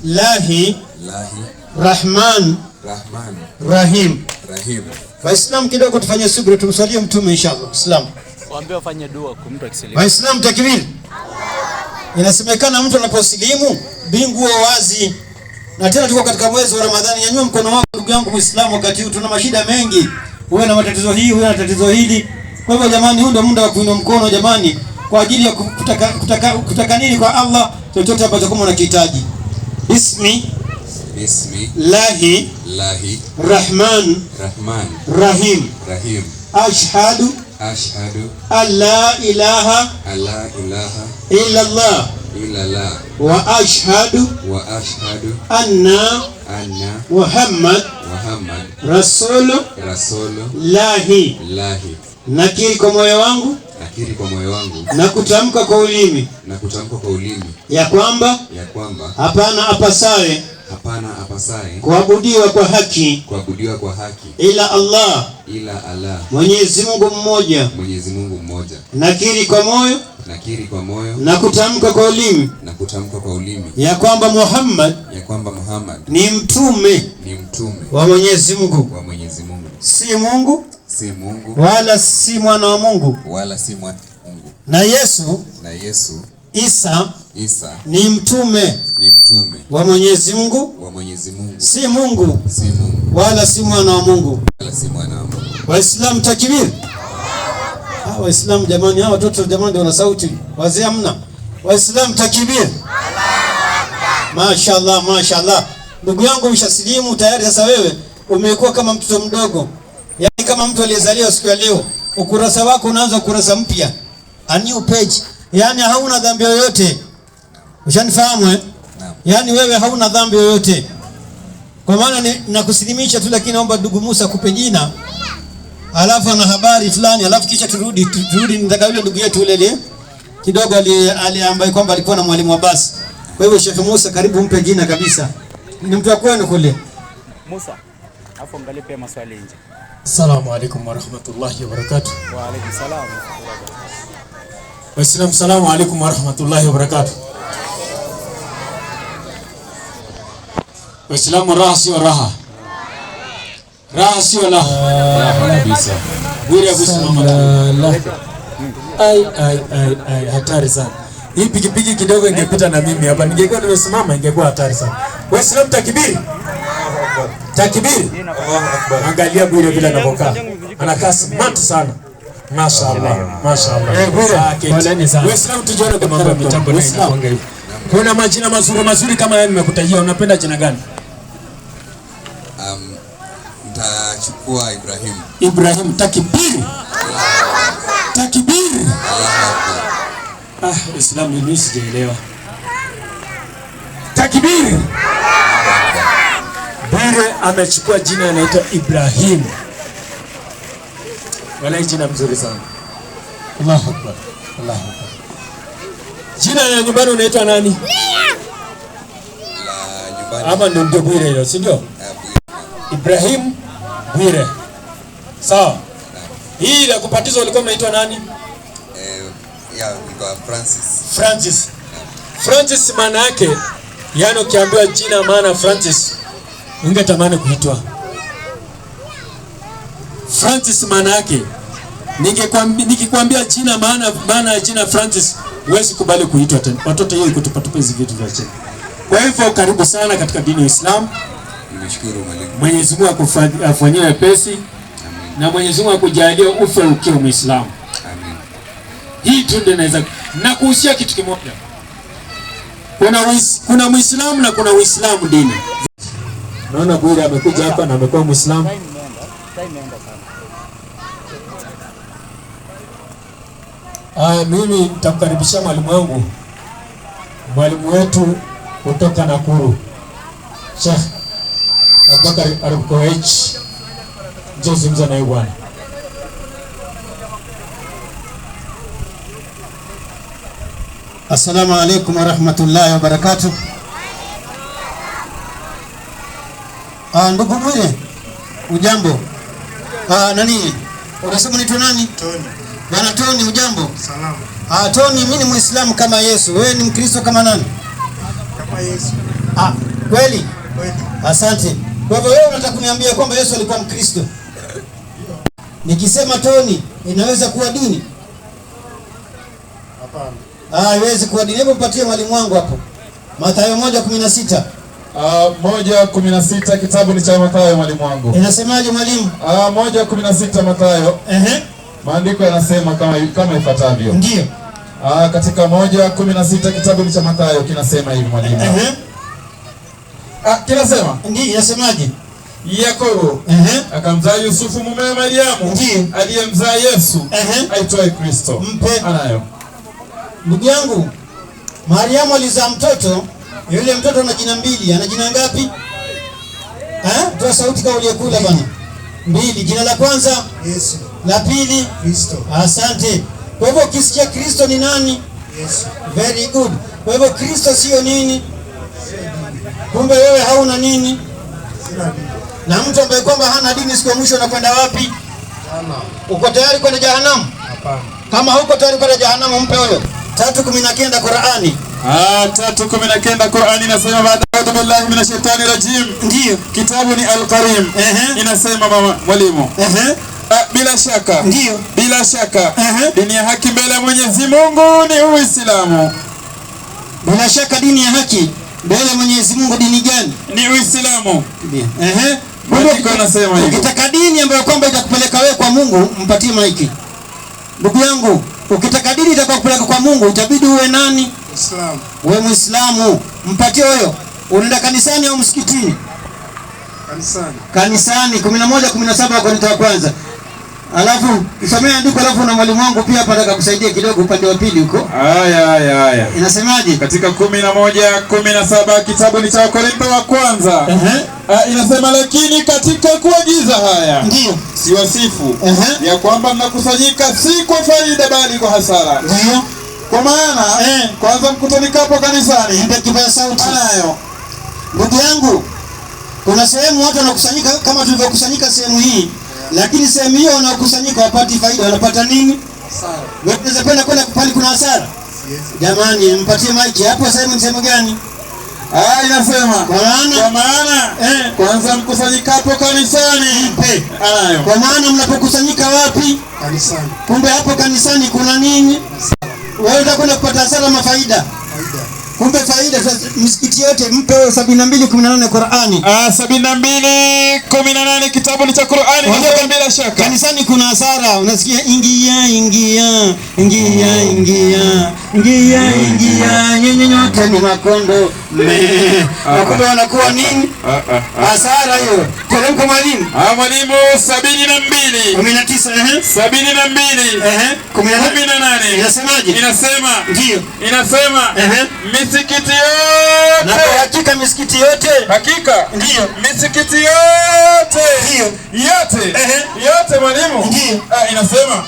Lahi. Rahman. Rahim. Waislamu kidogo tufanye subira, tumsalie mtume inshallah. Islam. Waambie wafanye dua kwa mtu akisilimu. Waislamu takbir. Inasemekana mtu anaposilimu mbingu wazi. Na tena tuko katika mwezi wa Ramadhani. Nyanyua mkono wako ndugu yangu Muislamu, wakati huu tuna mashida mengi. Uwe na matatizo hii, uwe na tatizo hili. Kwa hivyo jamani, huu ndio muda wa kuinua mkono jamani, kwa ajili ya kutaka nini kwa Allah, chochote ambacho kama unakihitaji. Bismi. Lahi. Rahman. Rahim. Ashhadu alla ilaha illa Allah wa ashhadu anna Muhammad Rasulullahi. Nakiri kwa moyo wangu na kutamka kwa ulimi ya kwamba hapana apasaye kuabudiwa kwa haki ila Allah Mwenyezi Mungu mmoja. Nakiri kwa moyo nakiri kwa moyo na kutamka kwa ulimi ya kwamba Muhammad ni mtume wa Mwenyezi Mungu, si Mungu wala si mwana wa Mungu, na Yesu Isa ni mtume wa Mwenyezi Mungu, si Mungu wala si mwana wa Mungu. Waislamu takbir! Waislamu jamani, hawa watoto jamani ndio wana sauti, wazee hamna. Waislamu takbir! Mashaallah, mashaallah. Ndugu yangu umeshasilimu tayari, sasa wewe umekuwa kama mtoto mdogo, yaani kama mtu aliyezaliwa siku ya leo. Ukurasa wako unaanza ukurasa mpya, a new page, yaani hauna dhambi yoyote. Ushanifahamu eh? Yaani wewe hauna dhambi yoyote. Kwa maana nakusilimisha tu, lakini naomba ndugu Musa kupe jina, alafu na habari fulani, alafu kisha turudi nitaka yule ndugu yetu yule kidogo aliambaye kwamba alikuwa na mwalimu wa basi. Kwa hivyo Sheikh Musa, karibu mpe jina kabisa. Ni mtu wa kwenu kule. Musa, afu angalia pia maswali nje. Assalamu alaykum wa rahmatullahi wa barakatuh. Wa alaykum salaam. Waislamu, assalamu alaykum wa rahmatullahi wa barakatuh. Waislamu, raha sio raha. Raha sio raha kabisa. Bure kusimama. Ai, hatari sana. Hii pikipiki kidogo ingepita na mimi hapa, ningekuwa nimesimama ingekuwa hatari sana. Waislamu takbiri. Takbiri. Angalia Bure vile anapokaa. Anakaa smart sana. Mashaallah. Mashaallah. Poleni sana. Waislamu tujione kwa mambo ya mitambo na inakwanga hivi. Kuna majina mazuri kama haya nimekutajia, unapenda jina gani? Nitachukua Ibrahim. Ibrahim, takbiri. Takbiri. Islam mimi sijaelewa. Takbiri. Bure amechukua jina anaitwa Ibrahim. Wala jina mzuri sana. Allahu Akbar. Allahu Akbar. Jina la nyumbani unaitwa nani? La nyumbani. Ama ndio Bure hilo, si ndio? Ibrahim Bure. Sawa. Hii la kupatizwa ulikuwa unaitwa nani? Nilikuwa Francis. Francis. Francis maana yake, yani ukiambiwa jina maana Francis, ungetamani kuitwa Francis. Maana yake nikikwambia jina maana ya jina Francis, huwezi kubali kuitwa tena. Watoto hiyo kutupatupa hizi vitu vya chini. Kwa hivyo karibu sana katika dini ya Islam. Nimeshukuru mwalimu. Mwenyezi Mungu akufanyie wepesi. Na Mwenyezi Mungu akujalie ufe ukiwa Muislamu. Amen. Hii tu ndio naweza na kuhusia kitu kimoja. Kuna Muislamu na kuna Uislamu dini. Naona Bure amekuja hapa na amekuwa Muislamu. Mimi nitamkaribisha mwalimu wangu. Mwalimu wetu kutoka Nakuru. Sheikh Abubakar Arabkoech. Zungumza naye bwana. Assalamu alaykum wa rahmatullahi wa barakatuh. Ndugu Bure, ujambo? Nani? Unasema unaitwa nani? Tony. Bwana Tony, ujambo? Salama. Tony, mimi ni Muislamu kama Yesu. Wewe ni Mkristo kama nani? Kama Yesu. Kweli? Kweli. Asante. Kwa hivyo wewe unataka kuniambia kwamba Yesu alikuwa Mkristo? Nikisema Tony, inaweza kuwa dini? Hapana. Haiwezi kuwa dini. Hebu patie mwalimu wangu hapo. Mathayo 1:16. 1:16 kitabu ni cha Mathayo mwalimu wangu. Inasemaje mwalimu? 1:16 Mathayo. Maandiko yanasema kama ifuatavyo. Ndio. Katika 1:16 kitabu ni cha Mathayo kinasema hivi mwalimu. Kinasema? Ndio, inasemaje? Yakobo akamzaa Yusufu mume Mariamu aliyemzaa Yesu aitwaye Kristo. Anayo. Ndugu yangu, Mariamu alizaa mtoto, yule mtoto ana jina mbili. Ana jina ngapi? Toa sauti kwa uliyekula bwana. Mbili. Jina la kwanza Yesu. La pili Kristo. Asante. Kwa hivyo ukisikia Kristo ni nani? Yesu. Very good. Kwa hivyo Kristo sio nini? Kumbe wewe hauna nini? Sina dini. Na mtu ambaye kwamba hana dini siku ya mwisho anakwenda wapi? Jahanamu. Uko tayari kwenda jahanamu? Hapana. Kama huko tayari kwenda jahanamu, mpe huyo. 3:19 Qur'ani. 3:19 Qur'ani inasema baada a'udhu billahi minash shaitani rajim. Ndio. Kitabu ni Al-Karim. Inasema mwalimu. Bila shaka. Ndio. Bila shaka. Dini ya haki mbele ya Mwenyezi Mungu ni Uislamu. Bila shaka dini ya haki mbele ya Mwenyezi Mungu dini gani? Ni Uislamu. Mungu anasema hivi. Ukitaka dini ambayo kwamba itakupeleka wewe kwa Mungu, mpatie maiki. Ndugu yangu, ukitaka dini itakupeleka kwa Mungu, itabidi uwe nani? Muislamu. Wewe Muislamu, mpatie huyo. Unaenda kanisani au msikitini? Kanisani. Kanisani 11:17 Korintho ya kwanza. Alafu usomea andiko, alafu na mwalimu wangu pia hapa nataka kusaidia kidogo upande wa pili huko. Haya. Inasemaje? Katika 11:17 kitabu ni cha Korintho wa kwanza. Inasema lakini katika kuagiza haya. Ndio. Siwasifu ya kwamba mnakusanyika si kwa faida bali kwa hasara. Ndio. Kwa maana kwanza mkutanikapo kanisani. Ndio kipaza sauti. Anayo. Ndugu yangu, kuna sehemu watu wanakusanyika kama tulivyokusanyika sehemu hii. Lakini sehemu hiyo wanaokusanyika wapati faida, wanapata nini? Hasara. Wewe unaweza kwenda pale kuna hasara? Jamani, mpatie maiki. Hapo sehemu ni sehemu gani? Inasema kwa maana kwanza mkusanyikapo kanisani. Anayo. Kwa maana mnapokusanyika wapi? Kanisani. Kumbe hapo kanisani kuna nini? Wewe utakwenda kupata hasara ama faida? Kumbe faida. Misikiti yote mpe 72:18 Qur'ani. 72:18 kitabu ni cha Qur'ani. Bila shaka kanisani kuna hasara. Unasikia ingia nyenyote ni makondo kumbe wanakuwa nini? Hasara hiyo. Teremka mwalimu. Mwalimu 72 19 72 18 inasemaje? Inasema ndio. Inasema misikiti yote. Na kwa hakika misikiti yote. Hakika. Ndio. Misikiti yote. Ndio. Yote mwalimu. Ndio. Inasema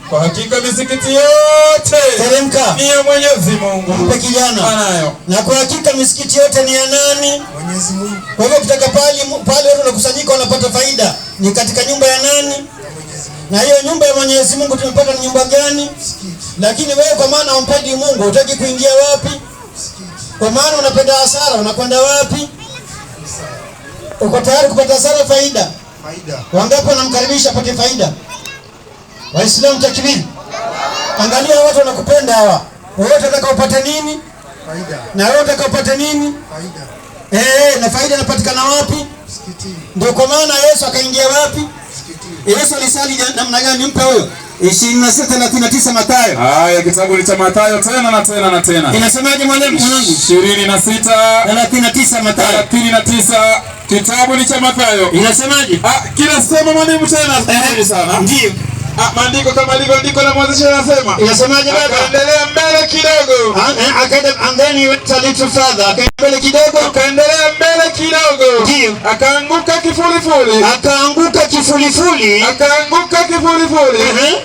kwa hakika misikiti yote. Teremka. Ni ya Mwenyezi Mungu. Mpe kijana. Anayo. Na kwa hakika misikiti yote ni ya nani? Mwenyezi Mungu. Kwa hivyo kutaka pale watu wanakusanyika wanapata faida ni katika nyumba ya nani? Na hiyo nyumba ya Mwenyezi Mungu tumepata ni nyumba gani? Lakini wewe kwa maana umpendi Mungu, hutaki kuingia wapi? Kwa maana unapenda hasara, unakwenda wapi? Uko tayari kupata hasara faida? Faida. Wangapi wanamkaribisha apate faida? Waislamu takbir. Angalia watu wanakupenda hawa. Wewe unataka upate nini? Faida. Na wewe unataka upate nini? Faida. Na faida inapatikana wapi? Msikitini. Ndio kwa maana Yesu akaingia wapi? Msikitini. Yesu alisali namna gani? Mpe huyo. 26:39 Mathayo. Kitabu ni cha Mathayo tena. Inasemaje mwalimu mwanangu? 26:39 Mathayo. 39 kitabu ni cha Mathayo. Inasemaje? Kinasema mwalimu tena nzuri sana. Ndio. Maandiko kama alivyo andiko la mwanzilishi yanasema. Inasemaje baba? Akaendelea mbele kidogo. Akaenda angani went a little further. Akaenda mbele kidogo. Akaendelea mbele kidogo. Ndio. Akaanguka kifulifuli.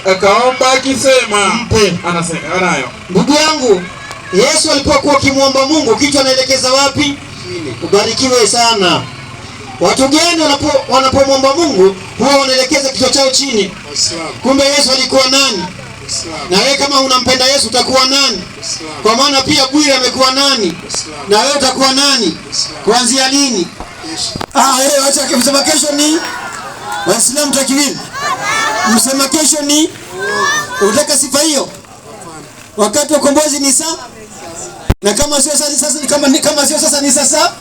Akaomba akisema. Mpe. Anasema anayo. Ndugu yangu, Yesu alipokuwa akimwomba Mungu kitu anaelekeza wapi? Ubarikiwe sana. Watu gani wanapomwomba Mungu huwa wanaelekeza kichwa chao chini? Kumbe Yesu alikuwa nani? Na wewe kama unampenda Yesu utakuwa nani? Kwa maana pia Bwire amekuwa nani? Na wewe utakuwa nani? Kuanzia lini? Acha kusema kesho ni Waislamu takbir. Msema kesho ni unataka sifa hiyo? Wakati wa ukombozi ni sasa. Na kama sio sasa kama sio sasa ni sasa.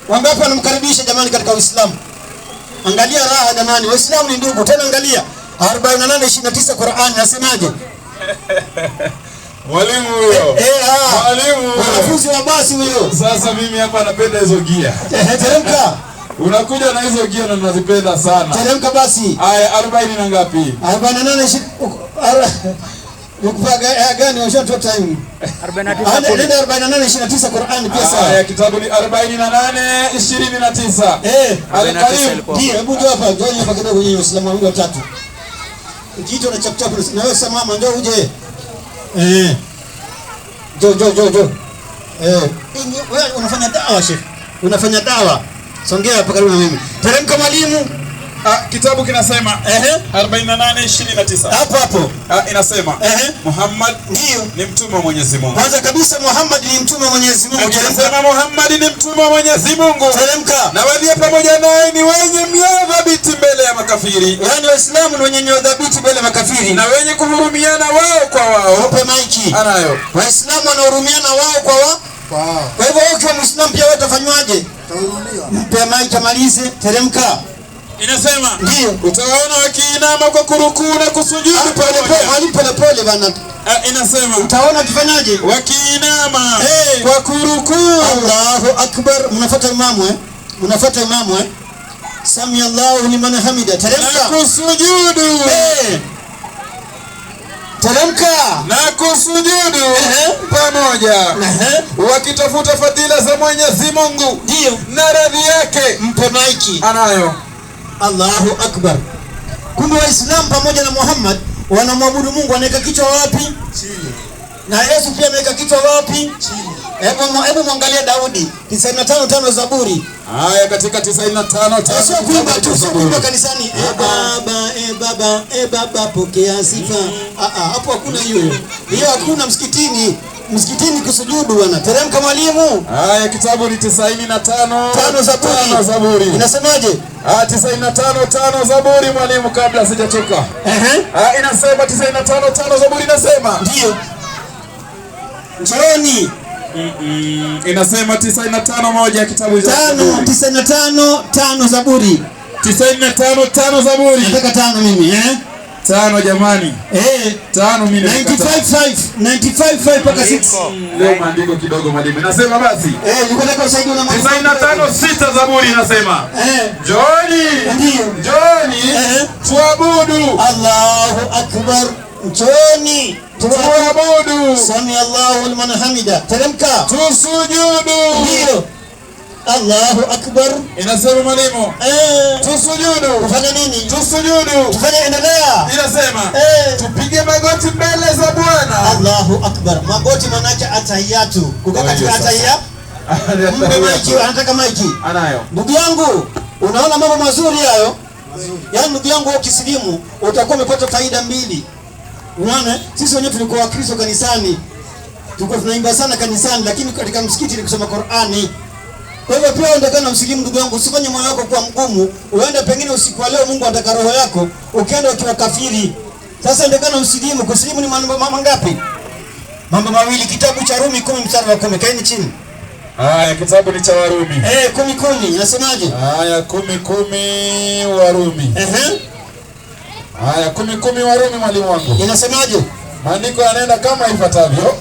Wangapi wanamkaribisha jamani katika Uislamu? Angalia raha jamani, Waislamu ni ndugu. Tena angalia 48:29 Qur'an nasemaje? Mwalimu huyo. Mwalimu. Wanafunzi wa basi huyo. Sasa mimi hapa napenda hizo gia. Teremka. Unakuja na hizo gia na nazipenda sana. Teremka basi. Haya 40 na ngapi? 48 Ukupaga gani ushoto time? 48:29 Qur'an pia sawa. Haya kitabu ni 48:29. Al-Karim. Ndio, hebu njoo hapa, njoo hapa kidogo nyinyi Waislamu wawili watatu. Kitu na chap na wewe simama njoo uje. Njoo. Wewe unafanya dawa Sheikh. Unafanya dawa. Songea hapa karibu na mimi. Teremka mwalimu. Kitabu kinasema 48:29. Hapo inasema Muhammad ni mtume wa Mwenyezi Mungu. Kwanza kabisa Muhammad ni mtume wa Mwenyezi Mungu. Inasema Muhammad ni mtume wa Mwenyezi Mungu. Teremka. Na walio pamoja naye ni wenye mioyo thabiti mbele ya makafiri. Yaani Waislamu ni wenye mioyo thabiti mbele ya makafiri. Na wenye kuhurumiana wao kwa wao. Wape maiki. Anayo. Waislamu wanahurumiana wao kwa wao. Kwa hivyo wewe ukiwa Muislamu pia wewe utafanywaje? Mpe maiki amalize. Teremka. Inasema utawaona wakiinama kwa kurukuu na kusujudu pole bana. Inasema utaona kifanyaje? Wakiinama kwa kurukuu. Allahu akbar. Mnafuata imamu Mnafuata imamu Sami Allahu liman hamida. Teremka. Na kusujudu. Teremka. Na kusujudu pamoja. Wakitafuta fadhila za Mwenyezi Mungu na radhi yake. Mpe maiki. Anayo. Allahu akbar. Kumbe Waislamu pamoja na Muhammad wanamwabudu Mungu, anaweka kichwa wapi? Chini. Na Yesu pia ameweka kichwa wapi? Chini. Hebu mwangalie Daudi 95:5 Zaburi. Haya, katika 95:5 sio kuimba tu, sio kuimba kanisani. Baba pokea sifa. Hapo hakuna hiyo. Hiyo hakuna msikitini. Msikitini kusujudu bwana. Teremka mwalimu. Haya, kitabu ni 95:5 Zaburi. Inasemaje? 95:5 Zaburi mwalimu, kabla sijachoka. Inasema 95:5 Zaburi inasema. Ndio. Njooni. Inasema 95:1 kitabu cha 95:5 Zaburi. 95:5 Zaburi. Nataka 5 mimi 5 jamani. 5 mimi. 95:5 mpaka 6. Leo maandiko kidogo mwalimu. Nasema basi. Nilikuwa nataka usaidiwe na 95:6 Zaburi inasema. Njooni. Ndio. Njooni. Tuabudu. Allahu akbar. Njooni. Tuabudu. Sami Allahu liman hamida. Teremka. Tusujudu. Ndio. Allahu akbar. Inasema mwalimu. Tusujudu. Kufanya nini? Tusujudu. Tufanye, endelea. Inasema tupige magoti mbele za Bwana. Allahu akbar. Magoti manake atahiyatu. Kukaa katika atahiyatu. Mpe maiki, anataka maiki. Anayo. Ndugu yangu, unaona mambo mazuri hayo? Yaani ndugu yangu, ukisilimu utakuwa umepata faida mbili. Unaona? Sisi wenyewe tulikuwa Wakristo kanisani. Tulikuwa tunaimba sana kanisani, lakini katika msikiti ni kusoma Qur'ani. Kwa hivyo pia unataka msilimu ndugu yangu, usifanye moyo wako kuwa mgumu. Uende pengine usiku wa leo Mungu ataka roho yako, ukienda ukiwa kafiri. Sasa ndekana msilimu. Kusilimu ni mambo mangapi? Mambo mawili. Kitabu cha Rumi 10:10. Kaeni chini. Haya, kitabu ni cha Warumi. 10:10 inasemaje? Haya, 10:10 Warumi. Haya, 10:10 Warumi mwalimu wangu. Inasemaje? Maandiko yanaenda kama ifuatavyo.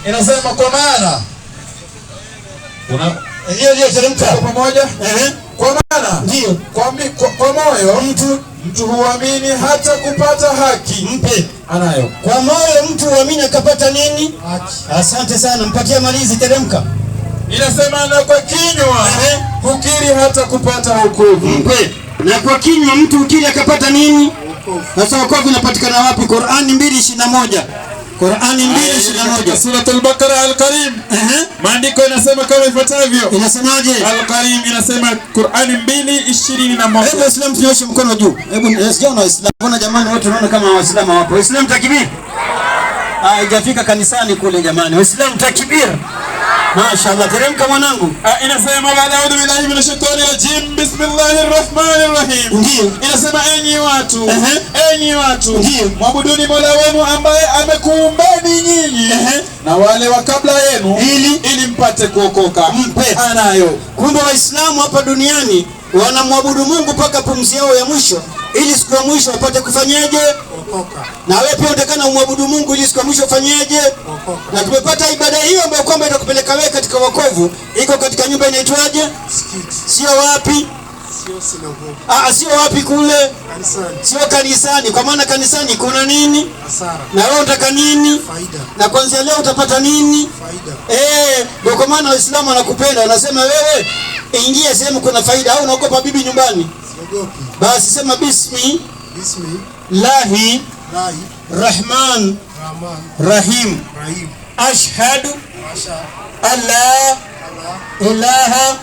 Inasema kwa maana Ndio teremka pamoja. Kwa maana ndio kwa moyo mtu huamini hata kupata haki. Mpe. Anayo. Kwa moyo mtu huamini akapata nini? Haki. Asante sana, mpatie malizi. Teremka. Inasema na kwa kinywa hukiri hata kupata wokovu. Mpe. Na kwa kinywa mtu hukiri akapata nini? Sasa wokovu unapatikana wapi? Qur'ani 2:21. Qur'ani 2:21. Sura al-Baqara al-Karim. Maandiko inasema kama ifuatavyo. Inasemaje? Al-Karim inasema Qur'ani 2:21. Hebu Waislamu tunyoshe mkono juu. Hebu sijaona Waislamu. Mbona jamani wote tunaona kama Waislamu hapo. Waislamu takbir. Haijafika kanisani kule jamani. Waislamu takbir. Mashaallah. Teremka mwanangu. Inasema baada ya a'udhu billahi minash shaitani rajim. Bismillahir rahmanir rahim. Ndio. Inasema enyi watu, mwabuduni Mola wenu ambaye amekuumbeni nyinyi na wale wa kabla yenu ili mpate kuokoka. Mpe. Anayo. Kumbe Waislamu hapa duniani wanamwabudu Mungu mpaka pumzi yao ya mwisho, ili siku ya mwisho wapate kufanyaje? Kuokoka. Na wewe pia unataka umwabudu Mungu ili siku ya mwisho ufanyaje? Kuokoka. Na tumepata ibada hiyo ambayo kwamba itakupeleka wewe katika wokovu, iko katika nyumba inaitwaje? Msikiti. Sio wapi? Sio sinagogi. Sio wapi kule? Kanisani. Sio kanisani, kwa maana kanisani kuna nini? Hasara. Na wewe unataka nini? Faida. Na kwanza leo utapata nini? Faida. Ndio kwa maana Waislamu wanakupenda, wanasema wewe ingia sehemu kuna faida. Au unaogopa bibi nyumbani? Siogopi. Basi sema Bismillahi Rahman Rahim. Ashhadu an la ilaha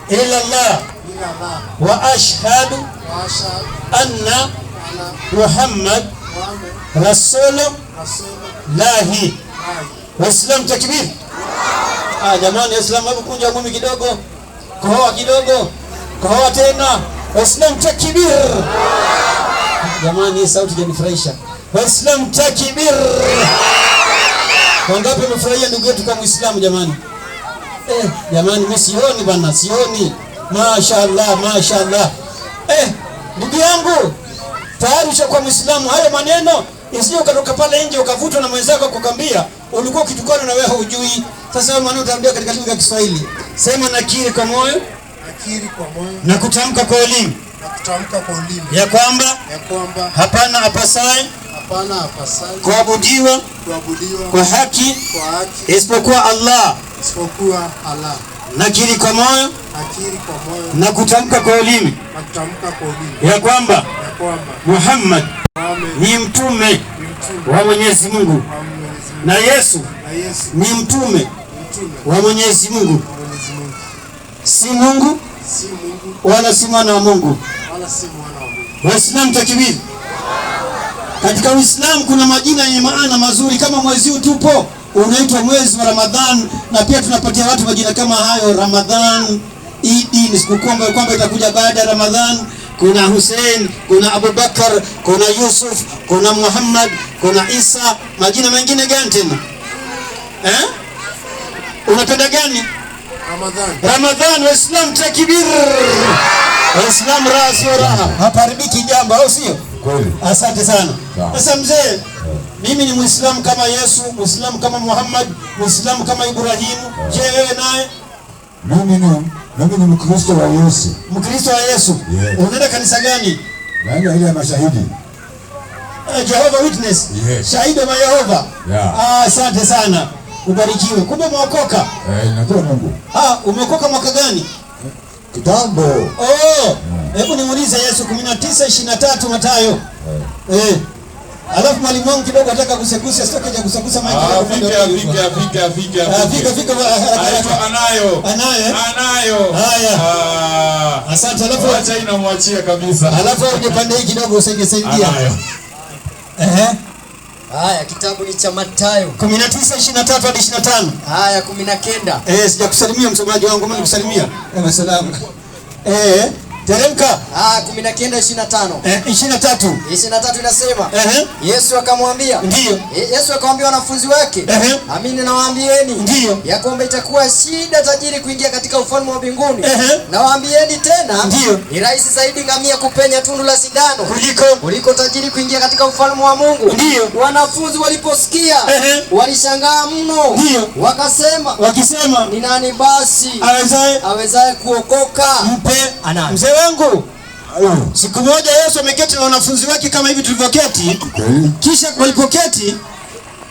illa Allah wa ashhadu anna Muhammad Rasulullah. Waislamu takbir. Jamani Waislamu, hebu kunja ngumi kidogo. Kohoa kidogo. Kohoa tena. Waislamu takbir. Jamani hii sauti inanifurahisha. Waislamu takbir. Wangapi wamefurahia ndugu yetu kama Muislamu jamani? Jamani mimi sioni bana, sioni. Mashaallah, mashaallah. Ndugu yangu, tayari ushakuwa Muislamu. Hayo maneno isije ukatoka pale nje ukavutwa na mwenzako kukwambia ulikuwa ukitukana na wewe hujui. Sasa wewe maneno utaambia katika lugha ya Kiswahili. Sema nakiri kwa moyo, nakiri kwa moyo, na kutamka kwa ulimi, na kutamka kwa ulimi, ya kwamba hapana apasaye kuabudiwa kwa haki isipokuwa Allah. Nakiri kwa moyo, na kutamka kwa ulimi, ya kwamba Muhammad ni mtume wa Mwenyezi Mungu, na Yesu ni mtume wa Mwenyezi Mungu, si Mungu wala si mwana wa Mungu. Waislamu takbir. Katika Uislamu kuna majina yenye maana mazuri, kama mwezi huu tupo unaitwa mwezi wa Ramadhan, na pia tunapatia watu majina kama hayo. Ramadhan, Idi ni sikukuu ambayo kwamba itakuja baada ya Ramadhan. Kuna Hussein, kuna Abubakar, kuna Yusuf, kuna Muhammad, kuna Isa. Majina mengine gani tena? Unapenda gani? Ramadhan. Waislamu takbir. Waislamu raha sio raha, haparibiki jambo, au sio? Kweli. Asante sana. Sasa mzee, mimi ni Muislamu kama Yesu, Muislamu kama Muhammad, Muislamu kama Ibrahimu. Je, wewe naye? Mimi ni Mkristo wa Yesu. Mkristo wa Yesu? Yeah. Unaenda kanisa gani? Naenda ile ya mashahidi. Jehovah Witness? Yes. Shahidi wa Yehova? Yeah. Asante sana. Ubarikiwe. Kumbe umeokoka? Natoa Mungu. Umeokoka mwaka gani? Kitambo. Hebu nimuulize Yesu 19:23 Mathayo. Alafu mwalimu wangu kidogo nataka kusegusia, sitoke je kusegusa maiki. Fika. Anayo. Haya. Asante. Alafu acha inamwachia kabisa. Alafu uje pande hii kidogo usaidia. Haya, kitabu ni cha Mathayo 19:23 hadi 25. Haya 19. Sijakusalimia msomaji wangu, mimi nikusalimia. Salamu. Teremka. 19:25. 23 inasema, Yesu akamwambia, ndio. Yesu akamwambia wanafunzi wake, amini nawaambieni, ndio, ya kwamba itakuwa shida tajiri kuingia katika ufalme wa mbinguni. Nawaambieni tena, ndio, ni rahisi zaidi ngamia kupenya tundu la sindano kuliko tajiri kuingia katika ufalme wa Mungu. Ndio. Wanafunzi waliposikia walishangaa mno, wakisema, ni nani basi awezaye kuokoka? Mzee wangu, siku moja Yesu ameketi na wanafunzi wake kama hivi tulivyoketi. Kisha walipoketi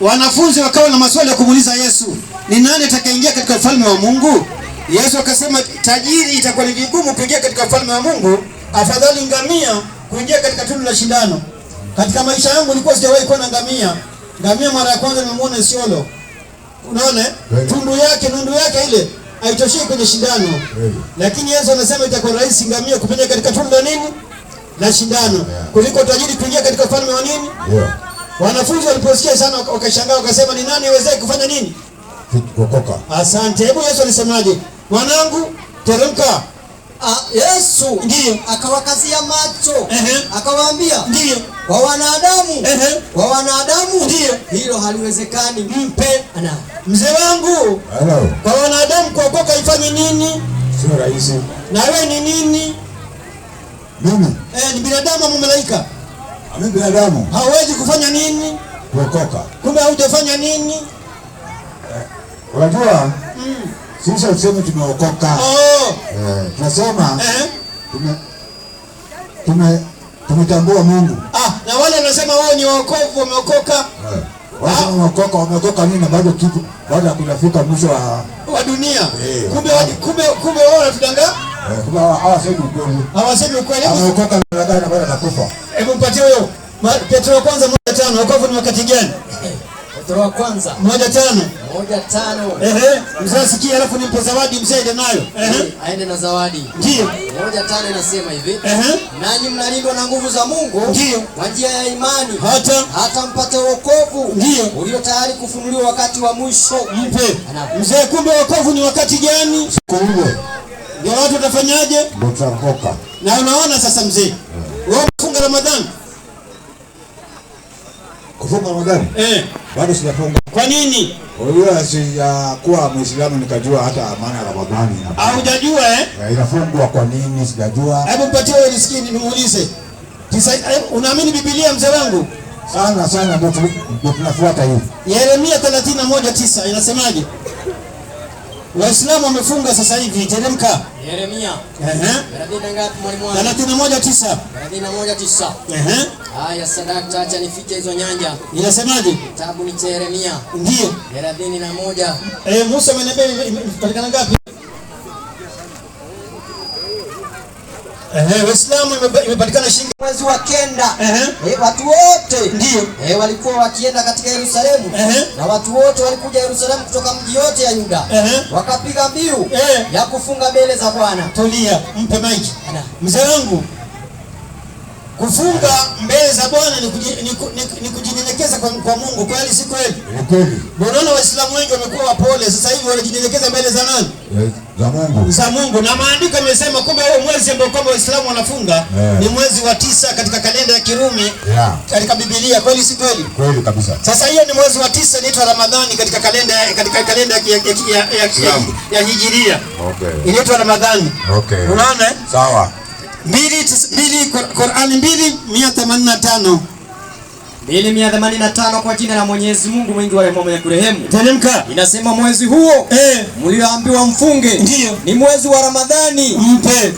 wanafunzi wakawa na maswali ya kumuuliza Yesu, ni nani atakayeingia katika ufalme wa Mungu? Yesu akasema, tajiri itakuwa ni vigumu kuingia katika ufalme wa Mungu, afadhali ngamia kuingia katika tundu la shindano. Katika maisha yangu nilikuwa sijawahi kuwa na ngamia. Ngamia mara ya kwanza nimemuona Isiolo. Unaona? Nundu yake ile haitoshii kwenye shindano. Lakini Yesu anasema itakuwa rahisi ngamia kupenya katika tundu la nini? La shindano. Kuliko tajiri kuingia katika ufalme wa nini? Wanafunzi waliposikia sana wakashangaa, wakasema, ni nani awezaye kufanya nini? Kuokoka. Asante. Hebu Yesu alisemaje? Mwanangu, teremka. Yesu ndio akawakazia macho, akawaambia, ndio, kwa wanadamu ndio hilo haliwezekani. Mpe mzee wangu. Kwa wanadamu kuokoka ifanye nini? Sio rahisi. Na wewe ni nini? Mimi ni binadamu au malaika? Mimi binadamu. Hawezi kufanya nini? Kuokoka. Kumbe hujafanya nini? Unajua? Sisi tuseme tumeokoka. Tunasema tumetambua Mungu. Na wale wanasema wao ni wokovu, wameokoka. Wameokoka nini na bado kitu baada ya kufika mwisho wa dunia. Kumbe wao wanatudanga. Kumbe hawasemi ukweli. Hawasemi ukweli. Wameokoka na baada ya kufa. Hebu mpatie huyo. Petro kwanza 1:5, wokovu ni wakati gani? Petro wa kwanza 1:5. 1:5. Mzee sikia, alafu nimpe zawadi mzee ende nayo. Aende na zawadi. Ndio. 1:5 inasema hivi. Nanyi mnalindwa na nguvu za Mungu. Ndio. Kwa njia ya imani. Hata mpate wokovu. Ndio. Ulio tayari kufunuliwa wakati wa mwisho. Mpe. Mzee, kumbe wokovu ni wakati gani? Siku ile. Ndio watu watafanyaje? Ndio tutaokoka. Na unaona sasa mzee. Wewe ufunga Ramadhani? Kufunga Ramadhani? Bado sijafunga. Kwa nini? Wewe sijakuwa Muislamu nikajua hata maana ya Ramadhani. Hujajua inafungwa kwa nini sijajua. Hebu mpatie wewe nisikie nimuulize. Unaamini Biblia mzee wangu? Sana ndio tunafuata hivi. Yeremia 31:9 inasemaje? Waislamu wamefunga sasa hivi, teremka. Yeremia. 31:9. 31:9. Haya sadaka, acha nifike hizo nyanja. Inasemaje? Kitabu ni cha Yeremia. Ndio. 31. Musa ameniambia imepatikana ngapi? Waislamu imepatikana shilingi mwezi wa 9. Watu wote ndio walikuwa wakienda katika Yerusalemu. Na watu wote walikuja Yerusalemu kutoka mji yote ya Yuda. Wakapiga mbiu ya kufunga mbele za Bwana. Tulia, mpe maiki. Mzee wangu, kufunga mbele za Bwana ni kujinyenyekeza kwa Mungu, kweli si kweli? Ni kweli. Unaona Waislamu wengi wamekuwa wapole sasa hivi, wanajinyenyekeza mbele za nani? Za Mungu. Za Mungu. Na maandiko yamesema kwamba huo mwezi ambao kwamba Waislamu wanafunga ni mwezi wa 9 katika kalenda ya Kirumi, katika Biblia, kweli si kweli? Kweli kabisa. Sasa hiyo ni mwezi wa 9 inaitwa Ramadhani katika kalenda ya Hijiria. Inaitwa Ramadhani. Unaona? Sawa. 2 Qur'ani 2:185. 2:185 kwa jina la Mwenyezi Mungu mwingi wa rehema mwenye kurehemu. Teremka. Inasema mwezi huo mlioambiwa mfunge ni mwezi wa Ramadhani. Mpe.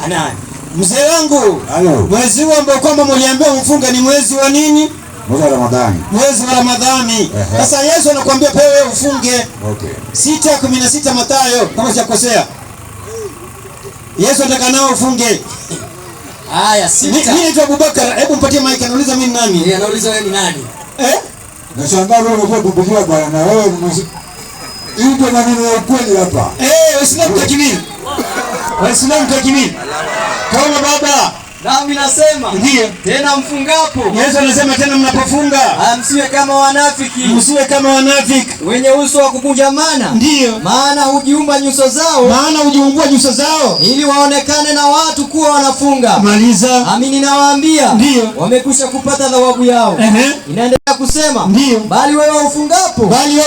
Mzee wangu, mwezi huo ambao kwamba mliambiwa mfunge ni mwezi wa nini? Mwezi wa Ramadhani. Mwezi wa Ramadhani. Sasa Yesu anakuambia wewe ufunge. 6:16 Mathayo kama sijakosea. Yesu anataka nao ufunge. Haya, 6. Mimi naitwa Abubakar, hebu mpatie mic, anauliza mimi nani? Anauliza wewe ni nani? Nashangaa wewe unakuwa Biblia bwana, na wewe ndio maneno ya ukweli hapa. Waislamu takbir. Waislamu takbir. Kama baba. Nami nasema tena mfungapo. Yesu anasema tena mnapofunga msiwe kama wanafiki. Msiwe kama wanafiki wenye uso wa kukunjamana. Maana hujiumba nyuso zao. Ili waonekane na watu kuwa wanafunga. Maliza. Amini nawaambia wamekwisha kupata thawabu yao. Inaendelea kusema bali wewe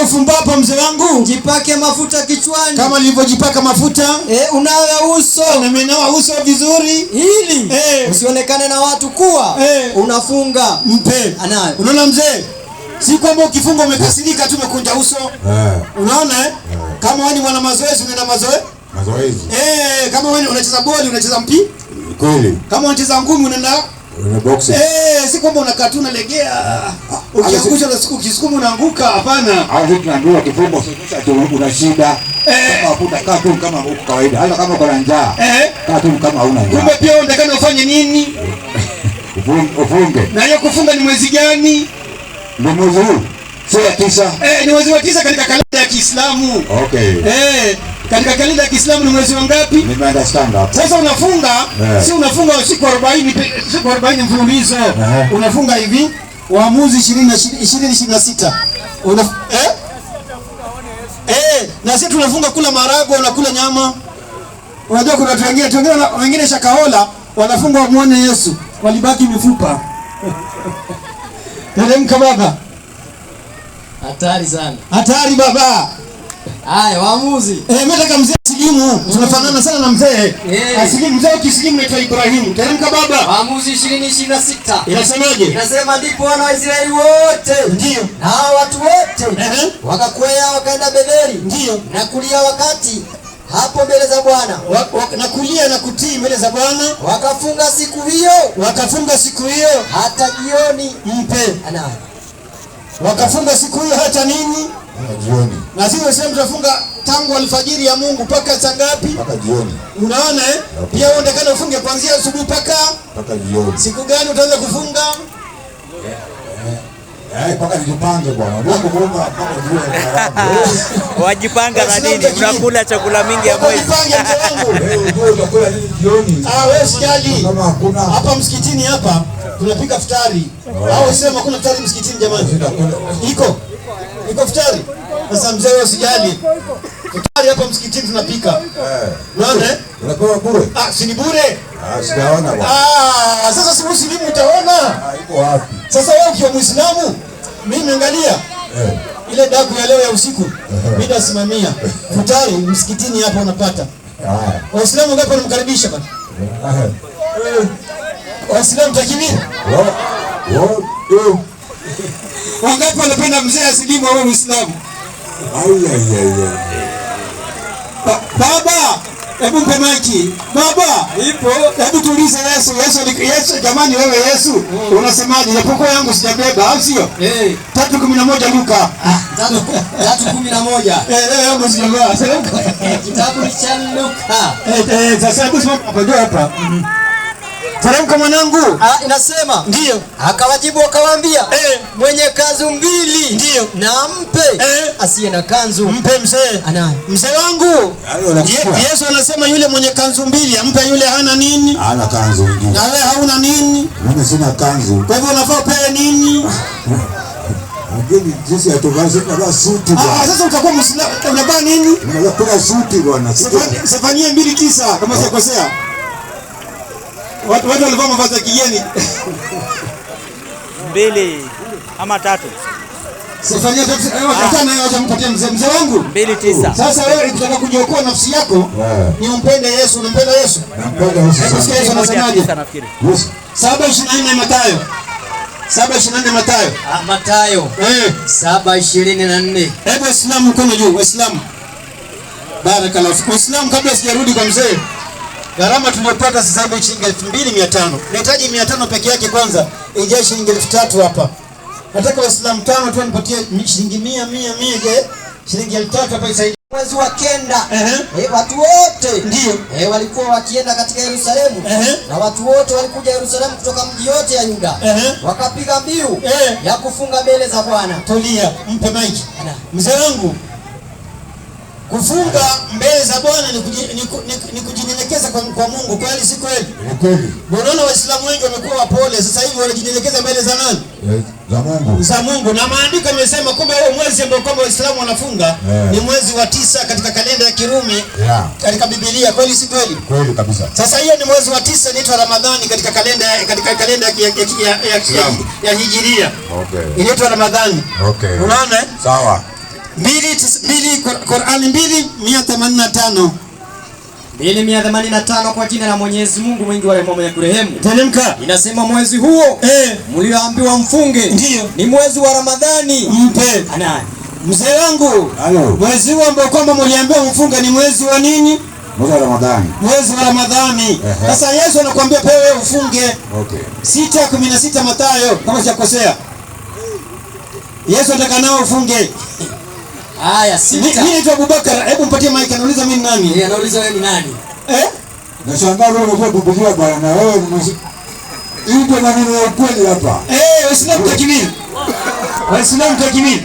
ufungapo mzee wangu jipake mafuta kichwani kama nilivyojipaka mafuta. Unawe uso na menawa uso vizuri ili usionekane na watu kuwa unafunga. Mpe. Unaona mzee? Si kwamba ukifunga umekasirika tu umekunja uso. Unaona Kama wewe ni mwana mazoezi unaenda mazoezi. Kama wewe unacheza boli unacheza mpira. Kweli. Kama unacheza ngumi unaenda boxing. Si kwamba unakaa tu unalegea. Ukiangusha na siku ukisukuma unaanguka, hapana. Au vipi tunaambiwa kifungo sasa una shida. Kama utakaa tu kama uko kawaida. Hata kama uko na njaa. Kaa tu kama huna njaa. Kumbe pia unataka ufanye nini? Ufunge. Na hiyo kufunga ni mwezi gani? Ni mwezi huu. Sio 9. Ni mwezi wa 9 katika kalenda ya Kiislamu. Katika kalenda ya Kiislamu ni mwezi wangapi? Nimeunderstand hapo. Sasa unafunga, si unafunga siku 40 mfululizo. Unafunga hivi, Waamuzi 20:26. Na sisi tunafunga kula marago na kula nyama. Unajua kuna watu wengine shakahola wanafunga wamuone Yesu, walibaki mifupa. Teremka baba. Hatari sana. Hatari baba. Haya, waamuzi. Mimi nataka mzee asilimu. Tunafanana sana na mzee. Asilimu, mzee ukisilimu naitwa Ibrahim. Teremka baba. Waamuzi 20:26. Inasemaje? Inasema ndipo wana wa Israeli wote na watu wote wakakwea wakaenda Betheli na kulia wakati hapo mbele za Bwana. Na kulia na kutii mbele za Bwana. Wakafunga siku hiyo hata jioni. Mpe. Wakafunga siku hiyo hata nini? Jioni. Na sisi sema tunafunga tangu alfajiri ya Mungu mpaka saa ngapi? Mpaka jioni. Unaona Pia unaonekana ufunge kuanzia asubuhi mpaka jioni. Siku gani utaanza kufunga? Paka nijipange bwana. Ndio kuomba paka jua. Wajipanga na nini? Unakula chakula mingi ya mwezi. Jipange mzee wangu. Ndio utakula nini jioni? Wewe sijali. Kama hakuna hapa msikitini hapa tunapika futari. Au sema kuna futari msikitini jamani? Iko futari. Sasa mzee wewe usijali. Futari hapa msikitini tunapika. Unaona? Unapewa bure? Si ni bure. Sijaona bwana. Sasa si Muslimu utaona. Iko wapi? Sasa wewe ukiwa Muislamu, mimi angalia. Ile daku ya leo ya usiku, mimi nasimamia. Futari msikitini hapa unapata. Waislamu ngapi wanamkaribisha bwana? Waislamu takibiri. Wangapi wanapenda mzee asilimu au Muislamu? Baba, hebu mpe maiki. Baba, ipo. Hebu tuulize Yesu jamani wewe Yesu, unasemaje? Japokuwa yangu sijabeba, au sio? 3:11 Luka. 3:11. Yangu sijabeba. Kitabu cha Luka. Sasa hebu simama hapa ndio hapa. Teremka mwanangu. Inasema ndio. Akawajibu akawaambia, mwenye kanzu mbili ndio na mpe, asiye na kanzu mpe mzee. Anaye. Mzee wangu. Yesu anasema yule mwenye kanzu mbili ampe yule hana nini? Hana kanzu nyingine. Na wewe hauna nini? Mimi sina kanzu. Kwa hivyo unafaa upewe nini? Lakini jinsi ya tovazi tunavaa suti bwana. Sasa utakuwa Muislamu unavaa nini? Unavaa suti bwana. Sifanyie 2:9 kama sijakosea. Watu walivaa mavazi ya kigeni. 2 ama 3. Sifanyia hata naye utampatia mzee wangu 2:9. Sasa wewe ukitaka kujiokoa nafsi yako ni umpende Yesu, unampenda Yesu? Nampenda Yesu. Yesu anasemaje? 7:24 Mathayo. 7:24 Mathayo. Mathayo. 7:24. Hebu Waislamu mkono juu, Waislamu. Barakallahu. Waislamu kabla sijarudi kwa mzee. Gharama tuliyopata sasa hivi shilingi 2,500. Nahitaji 500 peke yake kwanza. Ingia shilingi 3,000 hapa. Nataka Waislamu 5 tu nipatie shilingi 100 je? Shilingi 3,000 hapa isaidie. Mwezi wa kenda. Watu wote ndio walikuwa wakienda katika Yerusalemu. Na watu wote walikuja Yerusalemu kutoka mji yote ya Yuda. Wakapiga mbiu ya kufunga mbele za Bwana. Tulia, mpe maiki. Mzee wangu. Kufunga mbele za Bwana ni kujinyenyekeza kwa Mungu, kweli si kweli? Ni kweli. Unaona Waislamu wengi wamekuwa wapole sasa hivi wanajinyenyekeza mbele za nani? Za Mungu. Za Mungu. Na maandiko yamesema kumbe huo mwezi ambao kwamba Waislamu wanafunga ni mwezi wa 9 katika kalenda ya Kirumi katika Biblia, kweli si kweli? Kweli kabisa. Sasa hiyo ni mwezi wa 9 inaitwa Ramadhani katika kalenda ya Hijiria. Inaitwa Ramadhani. Unaona? Sawa. 2 Qur'ani 2:185. 2:185 kwa jina la Mwenyezi Mungu mwingi wa rehema mwenye kurehemu. Teremka. Inasema mwezi huo mlioambiwa mfunge ndio ni mwezi wa Ramadhani. Mpe. Anaye. Mzee wangu. Mwezi huo ambao kwamba mliambiwa mfunge ni mwezi wa nini? Mwezi wa Ramadhani. Mwezi wa Ramadhani. Sasa Yesu anakuambia pewe ufunge. 6:16 Mathayo kama sijakosea. Yesu anataka nao ufunge. Haya, 6. Mimi naitwa Abubakar. Hebu mpatie mic, anauliza mimi nani? Yeye anauliza wewe ni nani? Nashangaa wewe unajua Biblia bwana, na wewe hii ndio maneno ya ukweli hapa. Waislamu takbir. Waislamu takbir.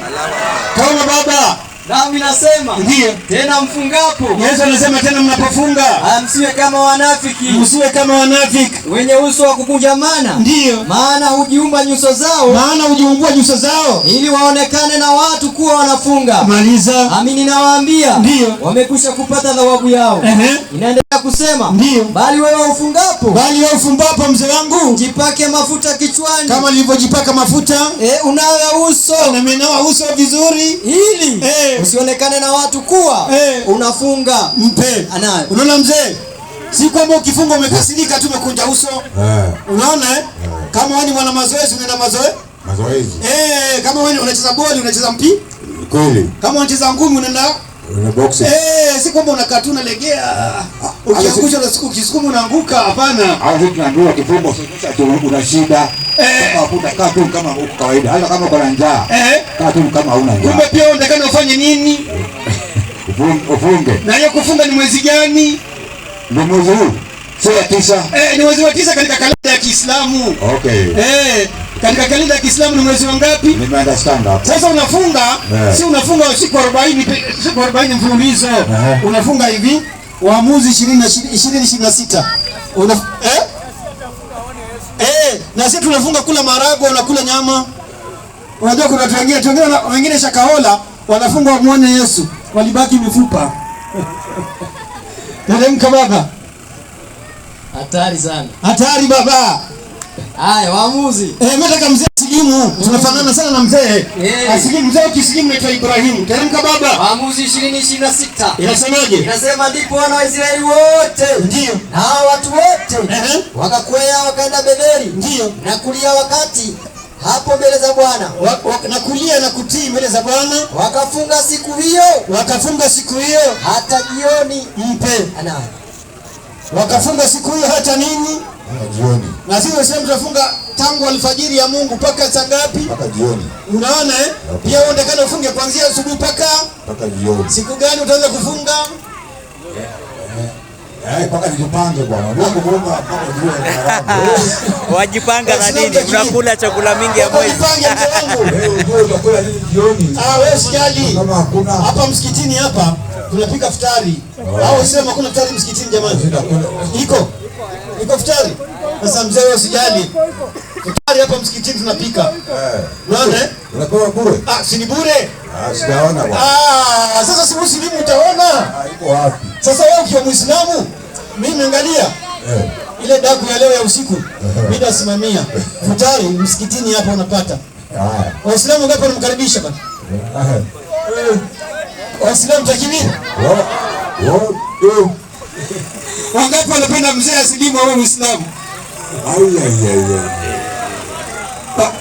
Kama baba. Nami nasema ndio tena mfungapo. Yesu anasema tena mnapofunga msiwe kama wanafiki. Msiwe kama wanafiki wenye uso wa kukunjamana. Ndio. Maana hujiumba nyuso zao. Ili waonekane na watu kuwa wanafunga. Maliza. Amini nawaambia. Ndio. Wamekwisha kupata thawabu yao. Inaendelea kusema. Ndio. Bali wewe ufungapo. Mzee wangu. Jipake mafuta kichwani. Kama nilivyojipaka mafuta. Unawe uso. Na menawa uso vizuri. Ili usionekane na watu kuwa unafunga. Mpe. Anaye. Unaona mzee? Si kwamba ukifunga umekasirika tu umekunja uso. Unaona Kama wewe ni mwana mazoezi unaenda mazoezi. Kama wewe unacheza boli unacheza mpira. Kweli. Kama unacheza ngumi unaenda boxing. Si kwamba unakaa tu unalegea. Ukiangusha ukisukuma unaanguka, hapana. Hao vitu tunaambiwa kifungo sasa una shida. Kama unakuta kaa tu kama huko kawaida. Hata kama uko na njaa. Kaa tu kama huna njaa. Kumbe pia unataka ufanye nini? Ufunge. Na hiyo kufunga ni mwezi gani? Ni mwezi huu. Sio 9. Ni mwezi wa 9 katika kalenda ya Kiislamu. Katika kalenda ya Kiislamu ni mwezi wangapi? Nimeunderstand hapo. Sasa unafunga, si unafunga siku 40 mfululizo. Unafunga hivi Waamuzi 20-26. Na sisi tunafunga kula marago na kula nyama. Unajua kuna watu wengine shakahola wanafunga wamuone Yesu, walibaki mifupa. Teremka baba. Hatari sana. Hatari baba. Haya, waamuzi. Mtaka mzee Silimu. Tunafanana sana na mzee. Asilimu mzee ukisilimu naitwa Ibrahim. Teremka baba. Waamuzi 20-26. Inasemaje? Inasema ndipo wana wa Israeli wote. Ndio. Na watu wote. Wakakwea wakaenda Betheli. Ndio. Na kulia wakati hapo mbele za Bwana. Na kulia na kutii mbele za Bwana. Wakafunga siku hiyo. Hata jioni. Wakafunga siku hiyo hata nini? Jioni. Na sisi wasema tunafunga tangu alfajiri ya Mungu mpaka saa ngapi? Mpaka jioni. Unaona Pia unaonekana ufunge kuanzia asubuhi mpaka jioni. Siku gani utaanza kufunga? Mpaka nijipange bwana. Ndio kuomba mpaka jioni. Wajipanga na nini? Unakula chakula mingi ya mwezi. Jipange mzee wangu. Wewe unakula nini jioni? Wewe sijali. Kama hakuna. Hapa msikitini hapa tunapika futari. Au sema kuna futari msikitini jamani? Iko futari. Sasa mzee wewe usijali. Futari hapa msikitini tunapika. Unaona? Unakuwa bure? Si ni bure. Sijaona bwana. Sasa si Muslimu utaona. Iko wapi? Sasa wewe ukiwa Muislamu, mimi angalia. Ile daku ya leo ya usiku, mimi nasimamia. Futari msikitini hapa unapata. Waislamu ngapi wanamkaribisha bwana? Waislamu takibiri. Wangapi wanapenda mzee asilimu au Muislamu?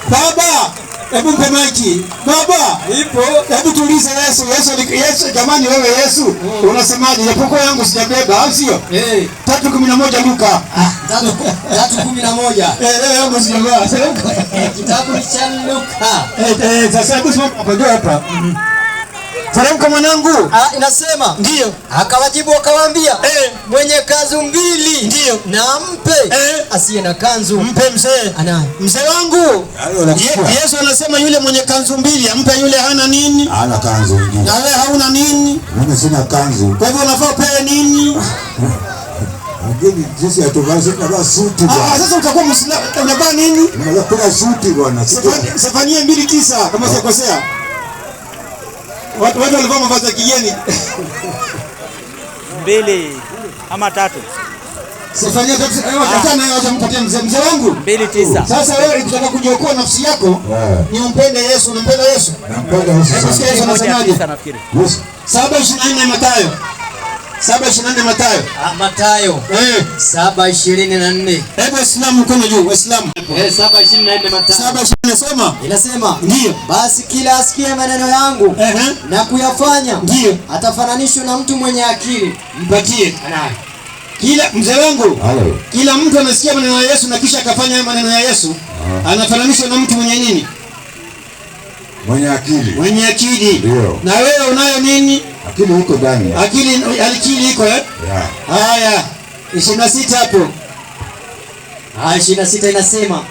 Baba, hebu mpe maiki. Baba, hebu tuulize Yesu jamani wewe Yesu, unasemaje? Japokuwa yangu sijabeba, au sio? 3:11 Luka. 3:11. Leo yangu sijabeba. Kitabu cha Luka. Sasa hebu simama hapa. Teremka mwanangu. Inasema ndio. Akawajibu akawaambia, mwenye kanzu mbili ndio na mpe asiye na kanzu. Mpe mzee. Mzee wangu. Yesu anasema yule mwenye kanzu mbili ampe yule hana nini? Hana kanzu nyingine. Na wewe hauna nini? Mimi sina kanzu. Kwa hivyo unafaa upewe nini? Lakini jinsi ya tovaa sina suti bwana. Sasa utakuwa Muislamu unavaa nini? Unavaa suti bwana. Sifanyie 2:9 kama sikosea. Watu walivaa mavazi ya kigeni. 2 ama 3. Sifanyia hata na yote mpatie mzee wangu. 2:9. Sasa wewe ukitaka kujiokoa nafsi yako, ni umpende Yesu, unampenda Yesu? Nampenda Yesu. Yesu anasemaje? 7:24 Mathayo. 7:24 Mathayo. Mathayo. 7:24. Hebu Waislamu mkono juu, Waislamu. 7:24 Mathayo. 7:24 soma. Inasema, ndio. Basi kila asikie maneno yangu na kuyafanya, ndio atafananishwa na mtu mwenye akili. Mpatie. Kila mzee wangu, kila mtu anasikia maneno ya Yesu na kisha akafanya maneno ya Yesu, anafananishwa na mtu mwenye nini? Mwenye akili. Mwenye akili. Ndio. Na wewe unayo nini? Akili iko ndani. Akili iko Haya. 26 hapo. 26 inasema,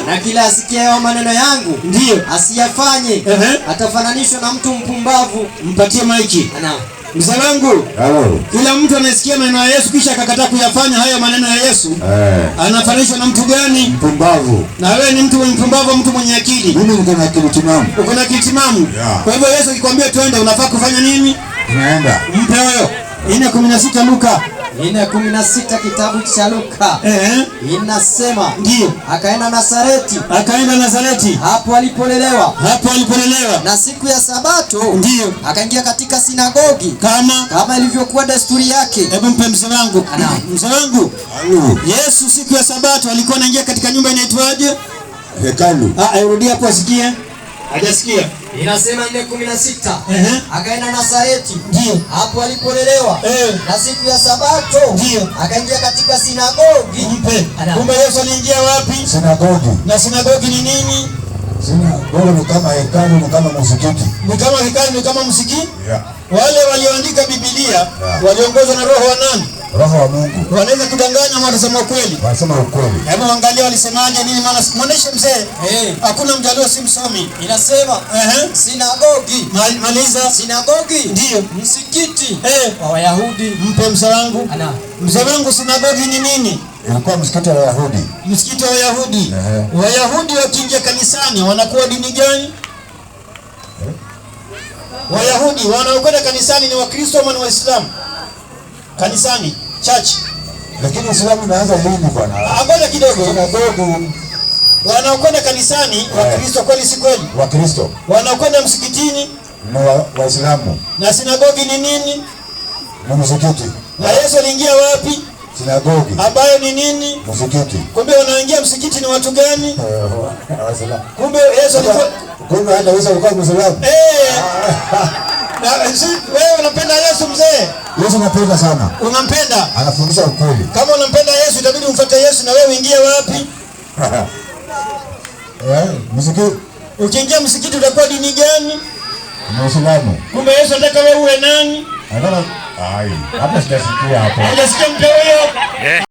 na kila asikiaye maneno yangu ndio asiyafanye atafananishwa na mtu mpumbavu. Mpatie maiki. Mzee wangu, kila mtu anasikia maneno ya Yesu kisha akakataa kuyafanya hayo maneno ya Yesu, anafananishwa na mtu gani? Mpumbavu. Na wewe ni mtu mpumbavu, mtu mwenye akili. Mimi niko na akili timamu. Uko na akili timamu. Kwa hivyo Yesu akikwambia twende, unafaa kufanya nini? Tunaenda. Mpe huyo. 4:16 Luka. 4:16 kitabu cha Luka. Inasema, ndio. Akaenda Nazareti. Hapo alipolelewa. Na siku ya Sabato ndio akaingia katika sinagogi kama ilivyokuwa desturi yake. Hebu mpe mzee wangu. Mzee wangu. Yesu siku ya Sabato alikuwa anaingia katika nyumba inaitwaje? Hekalu. Rudia hapo asikie. Hajasikia. Inasema 4:16. Akaenda Nazareti. Ndio. Hapo alipolelewa. Na siku ya Sabato ndio akaingia katika sinagogi. Mpe. Kumbe Yesu aliingia wapi? Sinagogi. Na sinagogi ni nini? Sinagogi ni kama hekalu, ni kama msikiti. Ni kama hekalu, ni kama msikiti? Wale walioandika Biblia waliongozwa na roho wa nani? Roho wa Mungu. Wanaweza kudanganya ama wanasema ukweli? Wanasema ukweli. Hebu angalia walisemaje nini maana muoneshe mzee. Hakuna mjaluo si msomi. Inasema sinagogi. Maliza. Sinagogi. Ndio. Msikiti wa Wayahudi. Mpe mzee wangu. Mzee wangu sinagogi ni nini? Ilikuwa msikiti wa Wayahudi. Msikiti wa Wayahudi. Wayahudi wakiingia kanisani wanakuwa dini gani? Wayahudi wanaokwenda kanisani ni Wakristo ama ni Waislamu? Kanisani, church. Lakini Uislamu unaanza lini bwana? Ngoja kidogo. Wanaokwenda kanisani Wakristo kweli si kweli? Wakristo. Wanaokwenda msikitini ni Waislamu. Na sinagogi ni nini? Ni msikiti. Na Yesu aliingia wapi? Sinagogi. Ambayo ni nini? Msikiti. Kumbe wanaingia msikiti ni watu gani? Waislamu. Kumbe Yesu alikuwa hata Yesu alikuwa Muislamu. Wewe unapenda Yesu mzee? Yesu napenda sana. Unampenda? Anafundisha ukweli. Kama unampenda Yesu itabidi umfuate Yesu na wewe uingie wapi? Msikiti. Ukiingia msikiti utakuwa dini gani? Muislamu. Kumbe Yesu anataka wewe uwe nani? Hapa sijasikia hapo. Hujasikia mtu huyo?